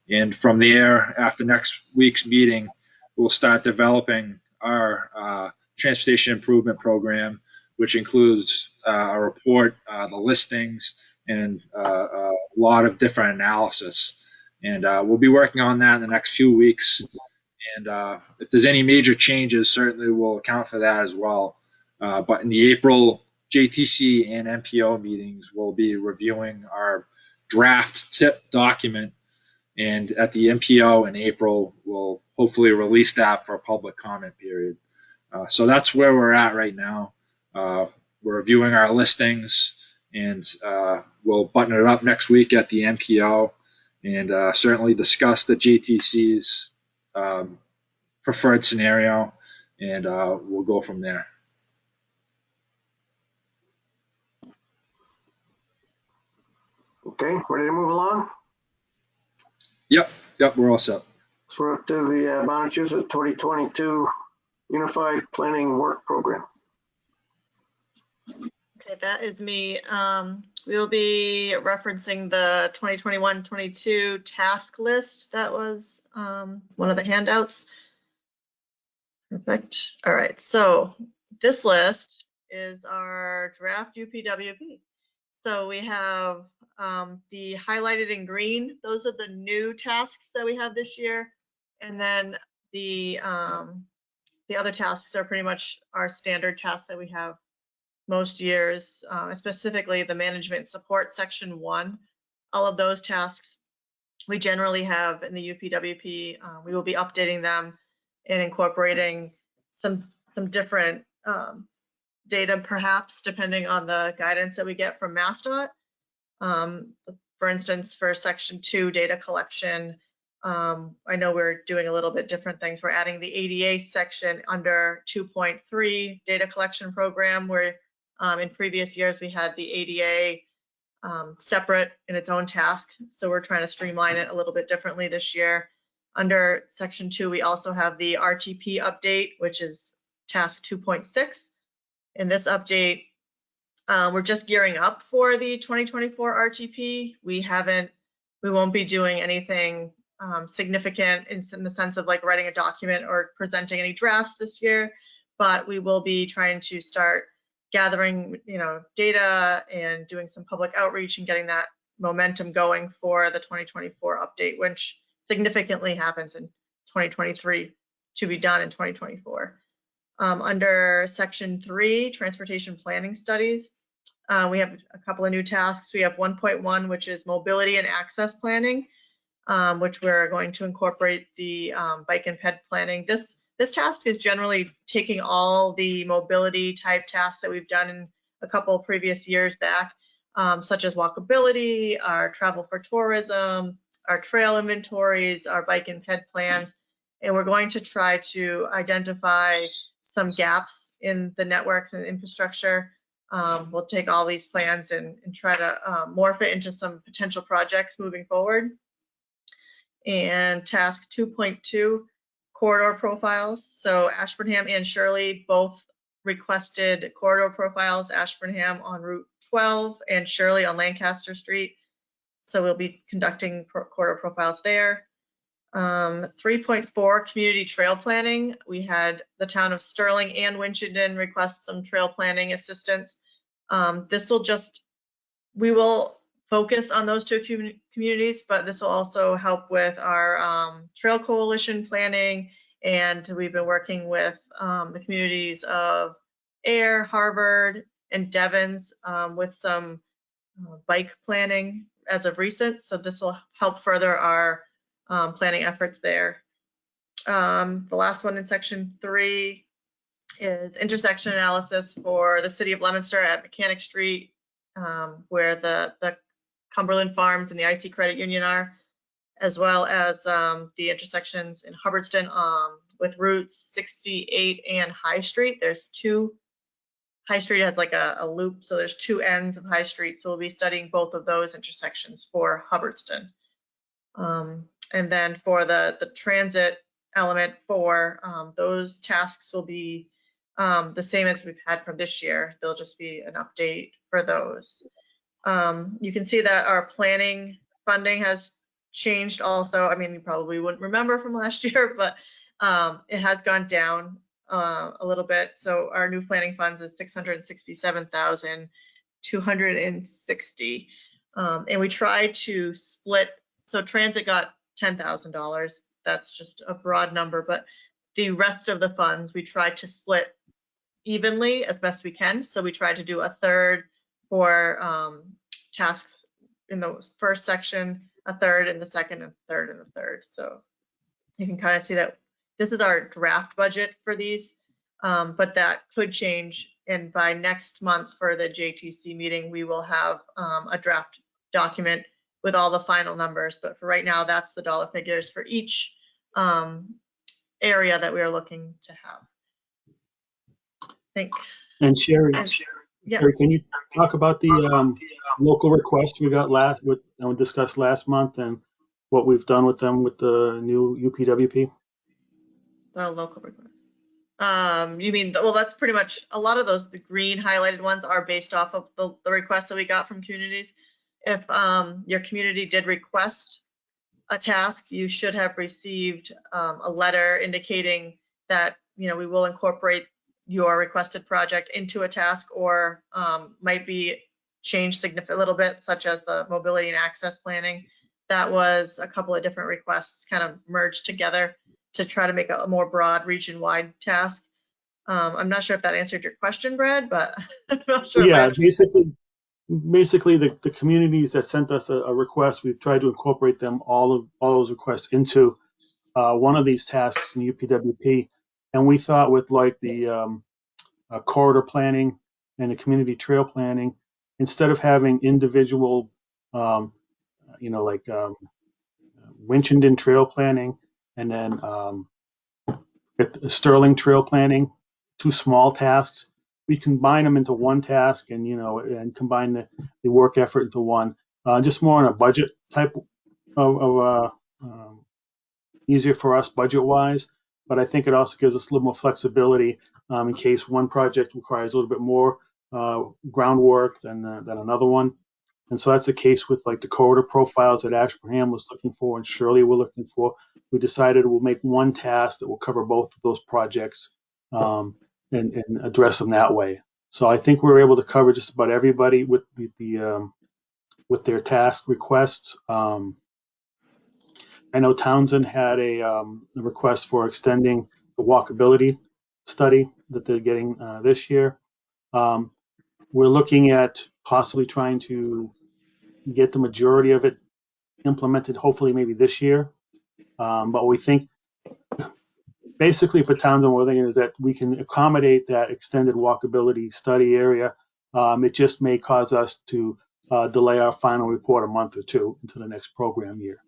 And from there, after next week's meeting, we'll start developing our transportation improvement program, which includes a report, the listings, and a lot of different analysis. And we'll be working on that in the next few weeks. And if there's any major changes, certainly we'll account for that as well. But in the April JTC and MPO meetings, we'll be reviewing our draft tip document. And at the MPO in April, we'll hopefully release that for a public comment period. So that's where we're at right now. We're reviewing our listings, and we'll button it up next week at the MPO, and certainly discuss the JTC's preferred scenario, and we'll go from there. Okay, ready to move along? Yep, we're all set. So we're up to the Montachusett 2022 Unified Planning Work Program. Okay, that is me. We will be referencing the 2021-22 task list. That was one of the handouts. Perfect. All right, so this list is our draft UPWP. So we have the highlighted in green. Those are the new tasks that we have this year. And then the other tasks are pretty much our standard tasks that we have most years, specifically the management support section 1. All of those tasks we generally have in the UPWP. We will be updating them and incorporating some different data, perhaps, depending on the guidance that we get from MassDOT. For instance, for section 2 data collection, I know we're doing a little bit different things. We're adding the ADA section under 2.3 data collection program, where in previous years we had the ADA separate in its own task. So we're trying to streamline it a little bit differently this year. Under section 2, we also have the RTP update, which is task 2.6. In this update, we're just gearing up for the 2024 RTP. We won't be doing anything significant in the sense of like writing a document or presenting any drafts this year, but we will be trying to start gathering, data and doing some public outreach and getting that momentum going for the 2024 update, which significantly happens in 2023 to be done in 2024. Under section 3, transportation planning studies, we have a couple of new tasks. We have 1.1, which is mobility and access planning, which we're going to incorporate the bike and ped planning. This task is generally taking all the mobility type tasks that we've done in a couple of previous years back, such as walkability, our travel for tourism, our trail inventories, our bike and ped plans, and we're going to try to identify some gaps in the networks and infrastructure. We'll take all these plans and try to morph it into some potential projects moving forward. And task 2.2, corridor profiles. So Ashburnham and Shirley both requested corridor profiles, Ashburnham on Route 12 and Shirley on Lancaster Street. So we'll be conducting corridor profiles there. 3.4, community trail planning. We had the town of Sterling and Winchendon request some trail planning assistance. We will focus on those two communities, but this will also help with our trail coalition planning. And we've been working with the communities of Air, Harvard, and Devens with some bike planning as of recent. So this will help further our planning efforts there. The last one in section 3 is intersection analysis for the city of Leominster at Mechanic Street, where the Cumberland Farms and the IC Credit Union are, as well as the intersections in Hubbardston with routes 68 and High Street. There's two, High Street has like a loop, so there's two ends of High Street. So we'll be studying both of those intersections for Hubbardston. And then for the transit element for those tasks will be the same as we've had from this year. There'll just be an update for those. You can see that our planning funding has changed also. I mean, you probably wouldn't remember from last year, but it has gone down a little bit. So our new planning funds is $667,260. And we try to split So transit got $10,000. That's just a broad number, but the rest of the funds we tried to split evenly as best we can. So we tried to do a third for tasks in the first section, a third in the second, and third in the third. So you can kind of see that this is our draft budget for these, but that could change. And by next month for the JTC meeting, we will have a draft document with all the final numbers. But for right now, that's the dollar figures for each area that we are looking to have. I think. And Sherry, Yeah. Sherry, can you talk about the local request we got we discussed last month and what we've done with them with the new UPWP? The local requests. You mean, well, that's pretty much a lot of those, the green highlighted ones are based off of the requests that we got from communities. If your community did request a task, you should have received a letter indicating that, we will incorporate your requested project into a task, or might be changed significantly a little bit, such as the mobility and access planning. That was a couple of different requests kind of merged together to try to make a more broad region-wide task. I'm not sure if that answered your question, Brad, but I'm not sure. Yeah, basically the communities that sent us a request, we've tried to incorporate them, all those requests into one of these tasks in UPWP. And we thought with like the corridor planning and the community trail planning, instead of having individual, like Winchendon trail planning and then Sterling trail planning, two small tasks, we combine them into one task and, and combine the work effort into one, just more on a budget type of easier for us budget wise. But I think it also gives us a little more flexibility in case one project requires a little bit more groundwork than another one. And so that's the case with like the corridor profiles that Ashburnham was looking for and Shirley were looking for. We decided we'll make one task that will cover both of those projects and address them that way. So I think we were able to cover just about everybody with with their task requests. I know Townsend had a request for extending the walkability study that they're getting this year. We're looking at possibly trying to get the majority of it implemented, hopefully maybe this year. But we think basically for Townsend, what we're thinking is that we can accommodate that extended walkability study area. It just may cause us to delay our final report a month or two into the next program year.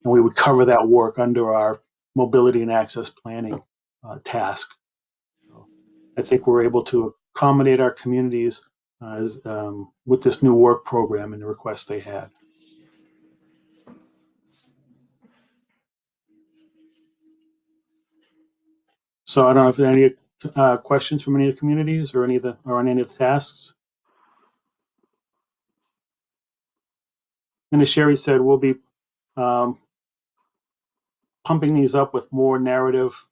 And we would cover that work under our mobility and access planning task. So I think we're able to accommodate our communities with this new work program and the requests they had. So I don't know if there are any questions from any of the communities or on any of the tasks. And as Sherry said, we'll be pumping these up with more narrative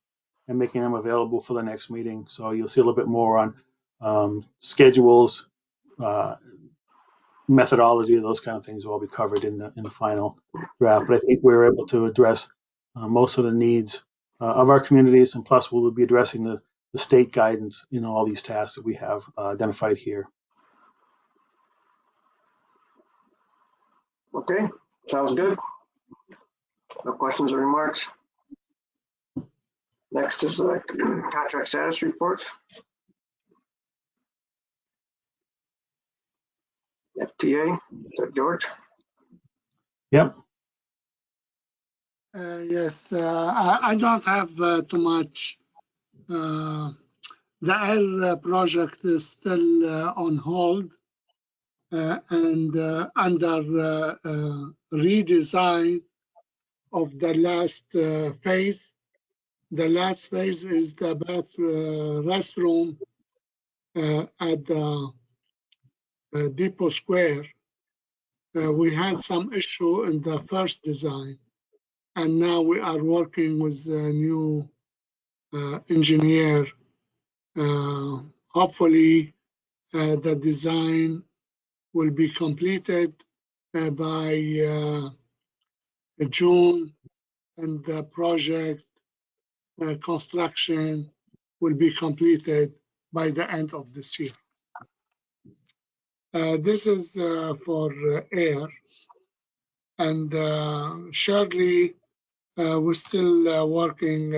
and making them available for the next meeting. So you'll see a little bit more on schedules, methodology, those kind of things will all be covered in the final draft. But I think we're able to address most of the needs of our communities, and plus we'll be addressing the state guidance in all these tasks that we have identified here. Okay, sounds good. No questions or remarks. Next is the contract status report. FTA, is that George? Yep. Yes, I don't have too much. The air project is still on hold and under redesign of the last phase. The last phase is the restroom at the Depot Square. We had some issue in the first design, and now we are working with a new engineer. Hopefully, the design will be completed by June, and the project construction will be completed by the end of this year. This is for air, and surely we're still working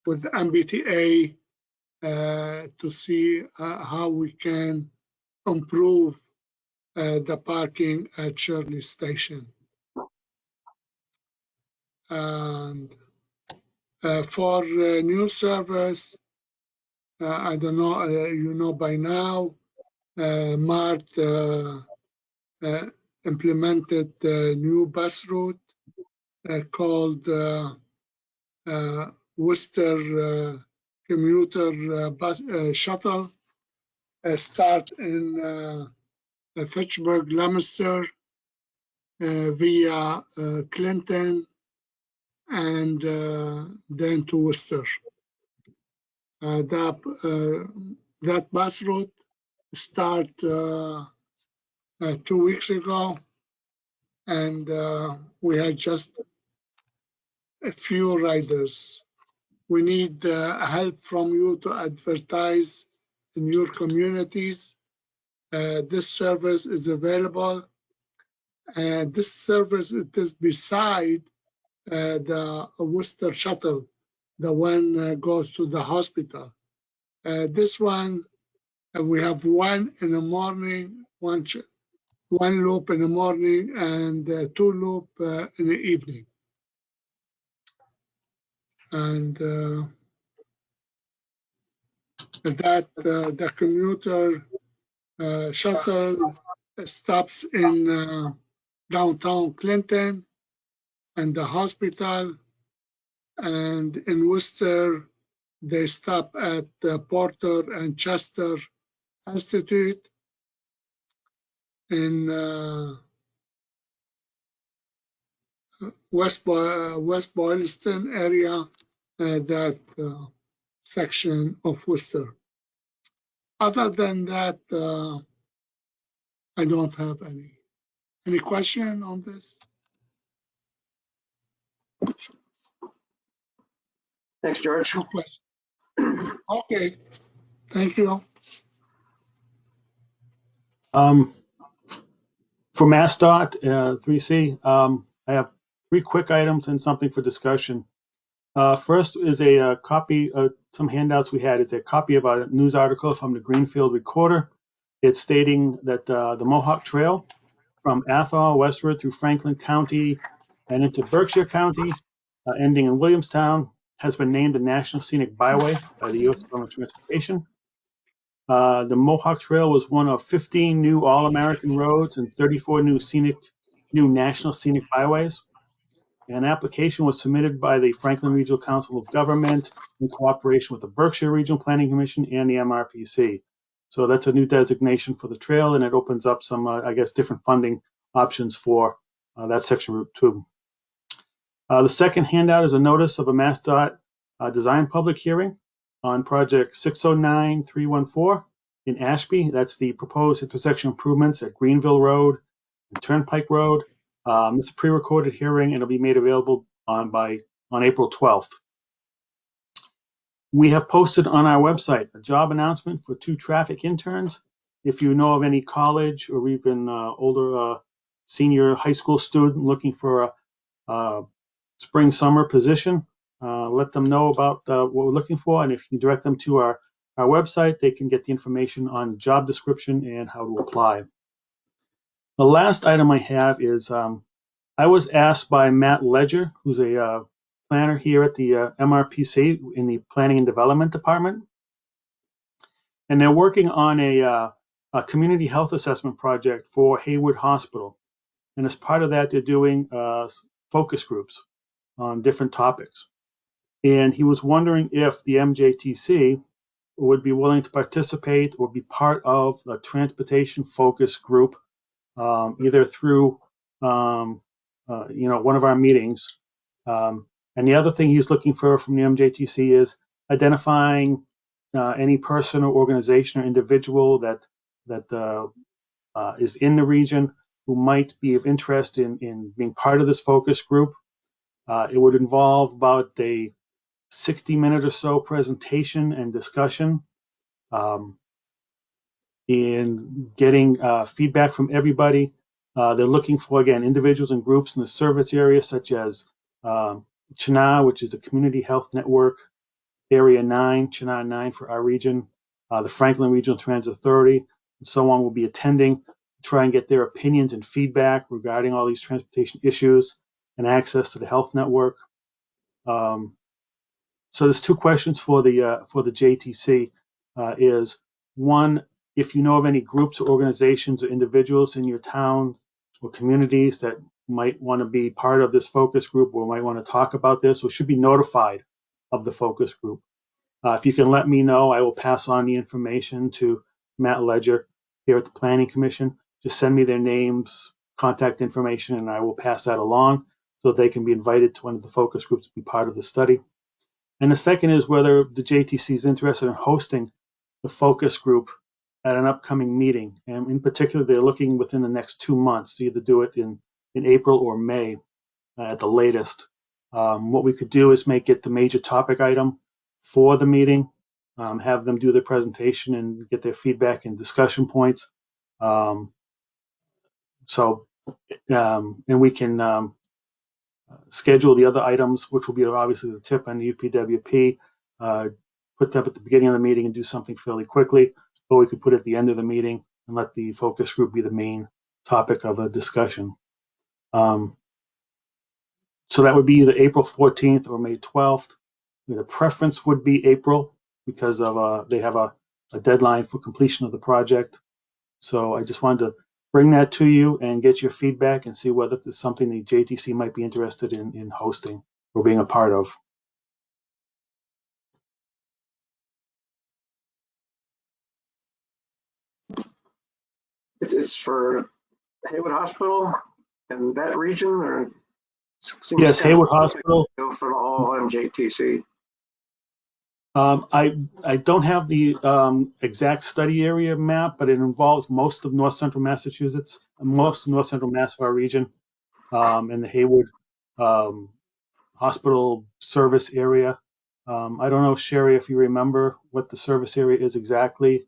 with MBTA to see how we can improve the parking at Shirley Station. And for new service, I don't know, you know by now, MART implemented a new bus route called Worcester commuter bus shuttle. Start in Fitchburg, Leominster, via Clinton, and then to Worcester. That bus route start 2 weeks ago, and we had just a few riders. We need help from you to advertise in your communities. This service is available, and this service is beside the Worcester shuttle, the one goes to the hospital. This one, we have one in the morning, one loop in the morning, and 2 loop in the evening. And the commuter shuttle stops in downtown Clinton and the hospital, and in Worcester they stop at Porter and Chester Institute. In West Boylston area, that section of Worcester. Other than that, I don't have any question on this. Thanks, George. No question. Okay, thank you. For MassDOT 3C, I have 3 quick items and something for discussion. First is a copy of some handouts we had. It's a copy of a news article from the Greenfield Recorder. It's stating that the Mohawk Trail from Athol westward through Franklin County and into Berkshire County, ending in Williamstown, has been named a National Scenic Byway by the U.S. Department of Transportation. The Mohawk Trail was one of 15 new All-American roads and 34 new National Scenic Byways. An application was submitted by the Franklin Regional Council of Government in cooperation with the Berkshire Regional Planning Commission and the MRPC. So that's a new designation for the trail, and it opens up some, I guess, different funding options for that section Route 2. The second handout is a notice of a MassDOT design public hearing on project 609314 in Ashby. That's the proposed intersection improvements at Greenville Road and Turnpike Road. It's a pre-recorded hearing, and it'll be made available on April 12th. We have posted on our website a job announcement for 2 traffic interns. If you know of any college or even older senior high school student looking for a spring summer position, let them know about what we're looking for, and if you can direct them to our website, they can get the information on job description and how to apply. The last item I have is I was asked by Matt Ledger, who's a planner here at the MRPC in the Planning and Development Department, and they're working on a community health assessment project for Haywood Hospital. And as part of that, they're doing focus groups on different topics. And he was wondering if the MJTC would be willing to participate or be part of a transportation focus group, either through one of our meetings. And the other thing he's looking for from the MJTC is identifying any person or organization or individual that is in the region who might be of interest in being part of this focus group. It would involve about a 60-minute or so presentation and discussion, in getting feedback from everybody. They're looking for, again, individuals and groups in the service area, such as CHNA, which is the Community Health Network, Area 9, CHNA 9 for our region, the Franklin Regional Transit Authority, and so on will be attending to try and get their opinions and feedback regarding all these transportation issues and access to the health network. So there's two questions for the JTC. Is one, if you know of any groups or organizations or individuals in your town or communities that might want to be part of this focus group or might want to talk about this or should be notified of the focus group. If you can let me know, I will pass on the information to Matt Ledger here at the Planning Commission. Just send me their names, contact information, and I will pass that along so that they can be invited to one of the focus groups to be part of the study. And the second is whether the JTC is interested in hosting the focus group at an upcoming meeting. And in particular, they're looking within the next 2 months to either do it in April or May at the latest. What we could do is make it the major topic item for the meeting, have them do their presentation and get their feedback and discussion points. And we can schedule the other items, which will be obviously the tip and the UPWP, put them at the beginning of the meeting and do something fairly quickly, or we could put it at the end of the meeting and let the focus group be the main topic of a discussion. So that would be either April 14th or May 12th. The preference would be April because of they have a deadline for completion of the project. So I just wanted to bring that to you and get your feedback and see whether there's something the JTC might be interested in hosting or being a part of. It's for Haywood Hospital and that region, or seems Yes, kind of Haywood Hospital. for all MJTC. I don't have the exact study area map, but it involves most of north central Massachusetts, most of north central Mass of our region, and the Haywood Hospital service area. I don't know, Sherry, if you remember what the service area is exactly.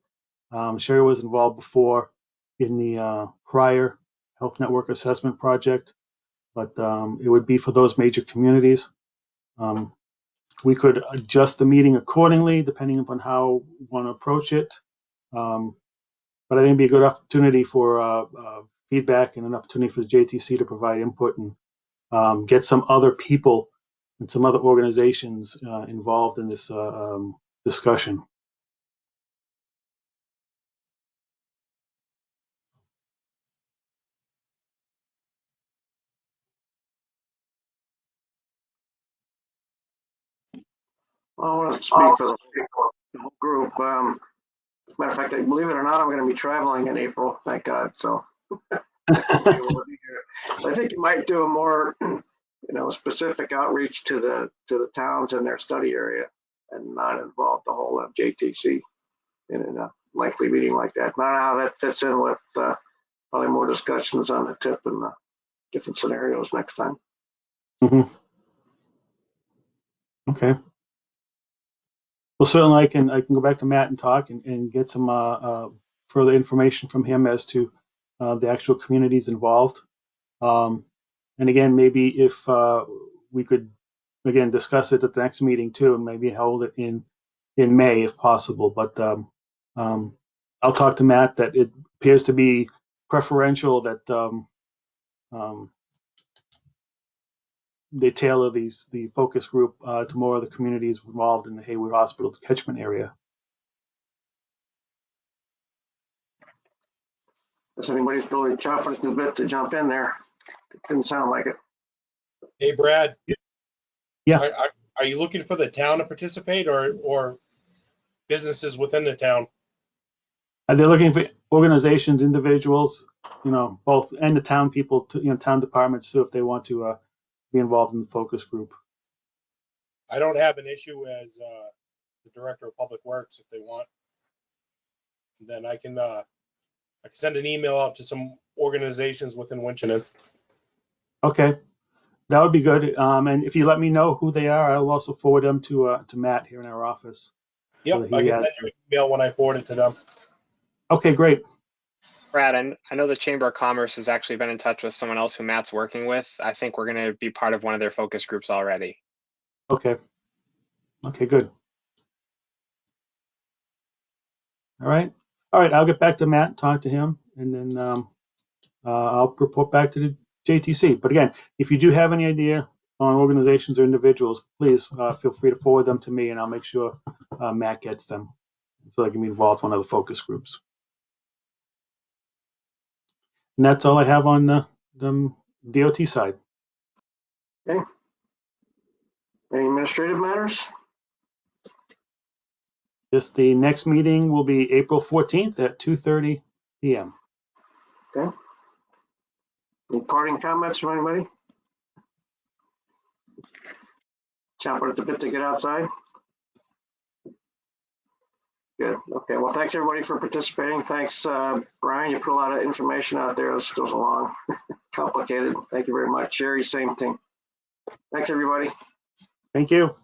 Sherry was involved before in the prior health network assessment project, but it would be for those major communities. We could adjust the meeting accordingly, depending upon how we want to approach it. But I think it'd be a good opportunity for feedback and an opportunity for the JTC to provide input and get some other people and some other organizations involved in this discussion. I want to speak for the whole group. As a matter of fact, believe it or not, I'm going to be traveling in April. Thank God. So I think you might do a more, specific outreach to the towns in their study area and not involve the whole JTC in a likely meeting like that. Not how that fits in with probably more discussions on the tip and the different scenarios next time. Mm-hmm. Okay. Well, certainly I can go back to Matt and talk and get some further information from him as to the actual communities involved. And again, maybe if we could again discuss it at the next meeting too, and maybe hold it in May if possible. But I'll talk to Matt that it appears to be preferential that they tailor the focus group to more of the communities involved in the Haywood Hospital catchment area. If anybody's really chopping at the bit to jump in there, it didn't sound like it. Hey, Brad. Yeah. Are you looking for the town to participate or businesses within the town? They're looking for organizations, individuals, both, and the town people, town departments too, if they want to be involved in the focus group. I don't have an issue as the director of public works if they want. Then I can I can send an email out to some organizations within Winchendon. Okay, that would be good. And if you let me know who they are, I'll also forward them to Matt here in our office. So Yep, that I he can has- send you an email when I forward it to them. Okay, great. Brad, I know the Chamber of Commerce has actually been in touch with someone else who Matt's working with. I think we're going to be part of one of their focus groups already. Okay. Okay, good. All right. All right, I'll get back to Matt, talk to him, and then I'll report back to the JTC. But again, if you do have any idea on organizations or individuals, please feel free to forward them to me, and I'll make sure Matt gets them so they can be involved in one of the focus groups. And that's all I have on the DOT side. Okay. Any administrative matters? Just the next meeting will be April 14th at 2:30 p.m. Okay. Any parting comments from anybody? Chomping at the bit to get outside? Good. Okay. Well, thanks everybody for participating. Thanks, Brian. You put a lot of information out there. This goes along. Complicated. Thank you very much. Sherry, same thing. Thanks, everybody. Thank you.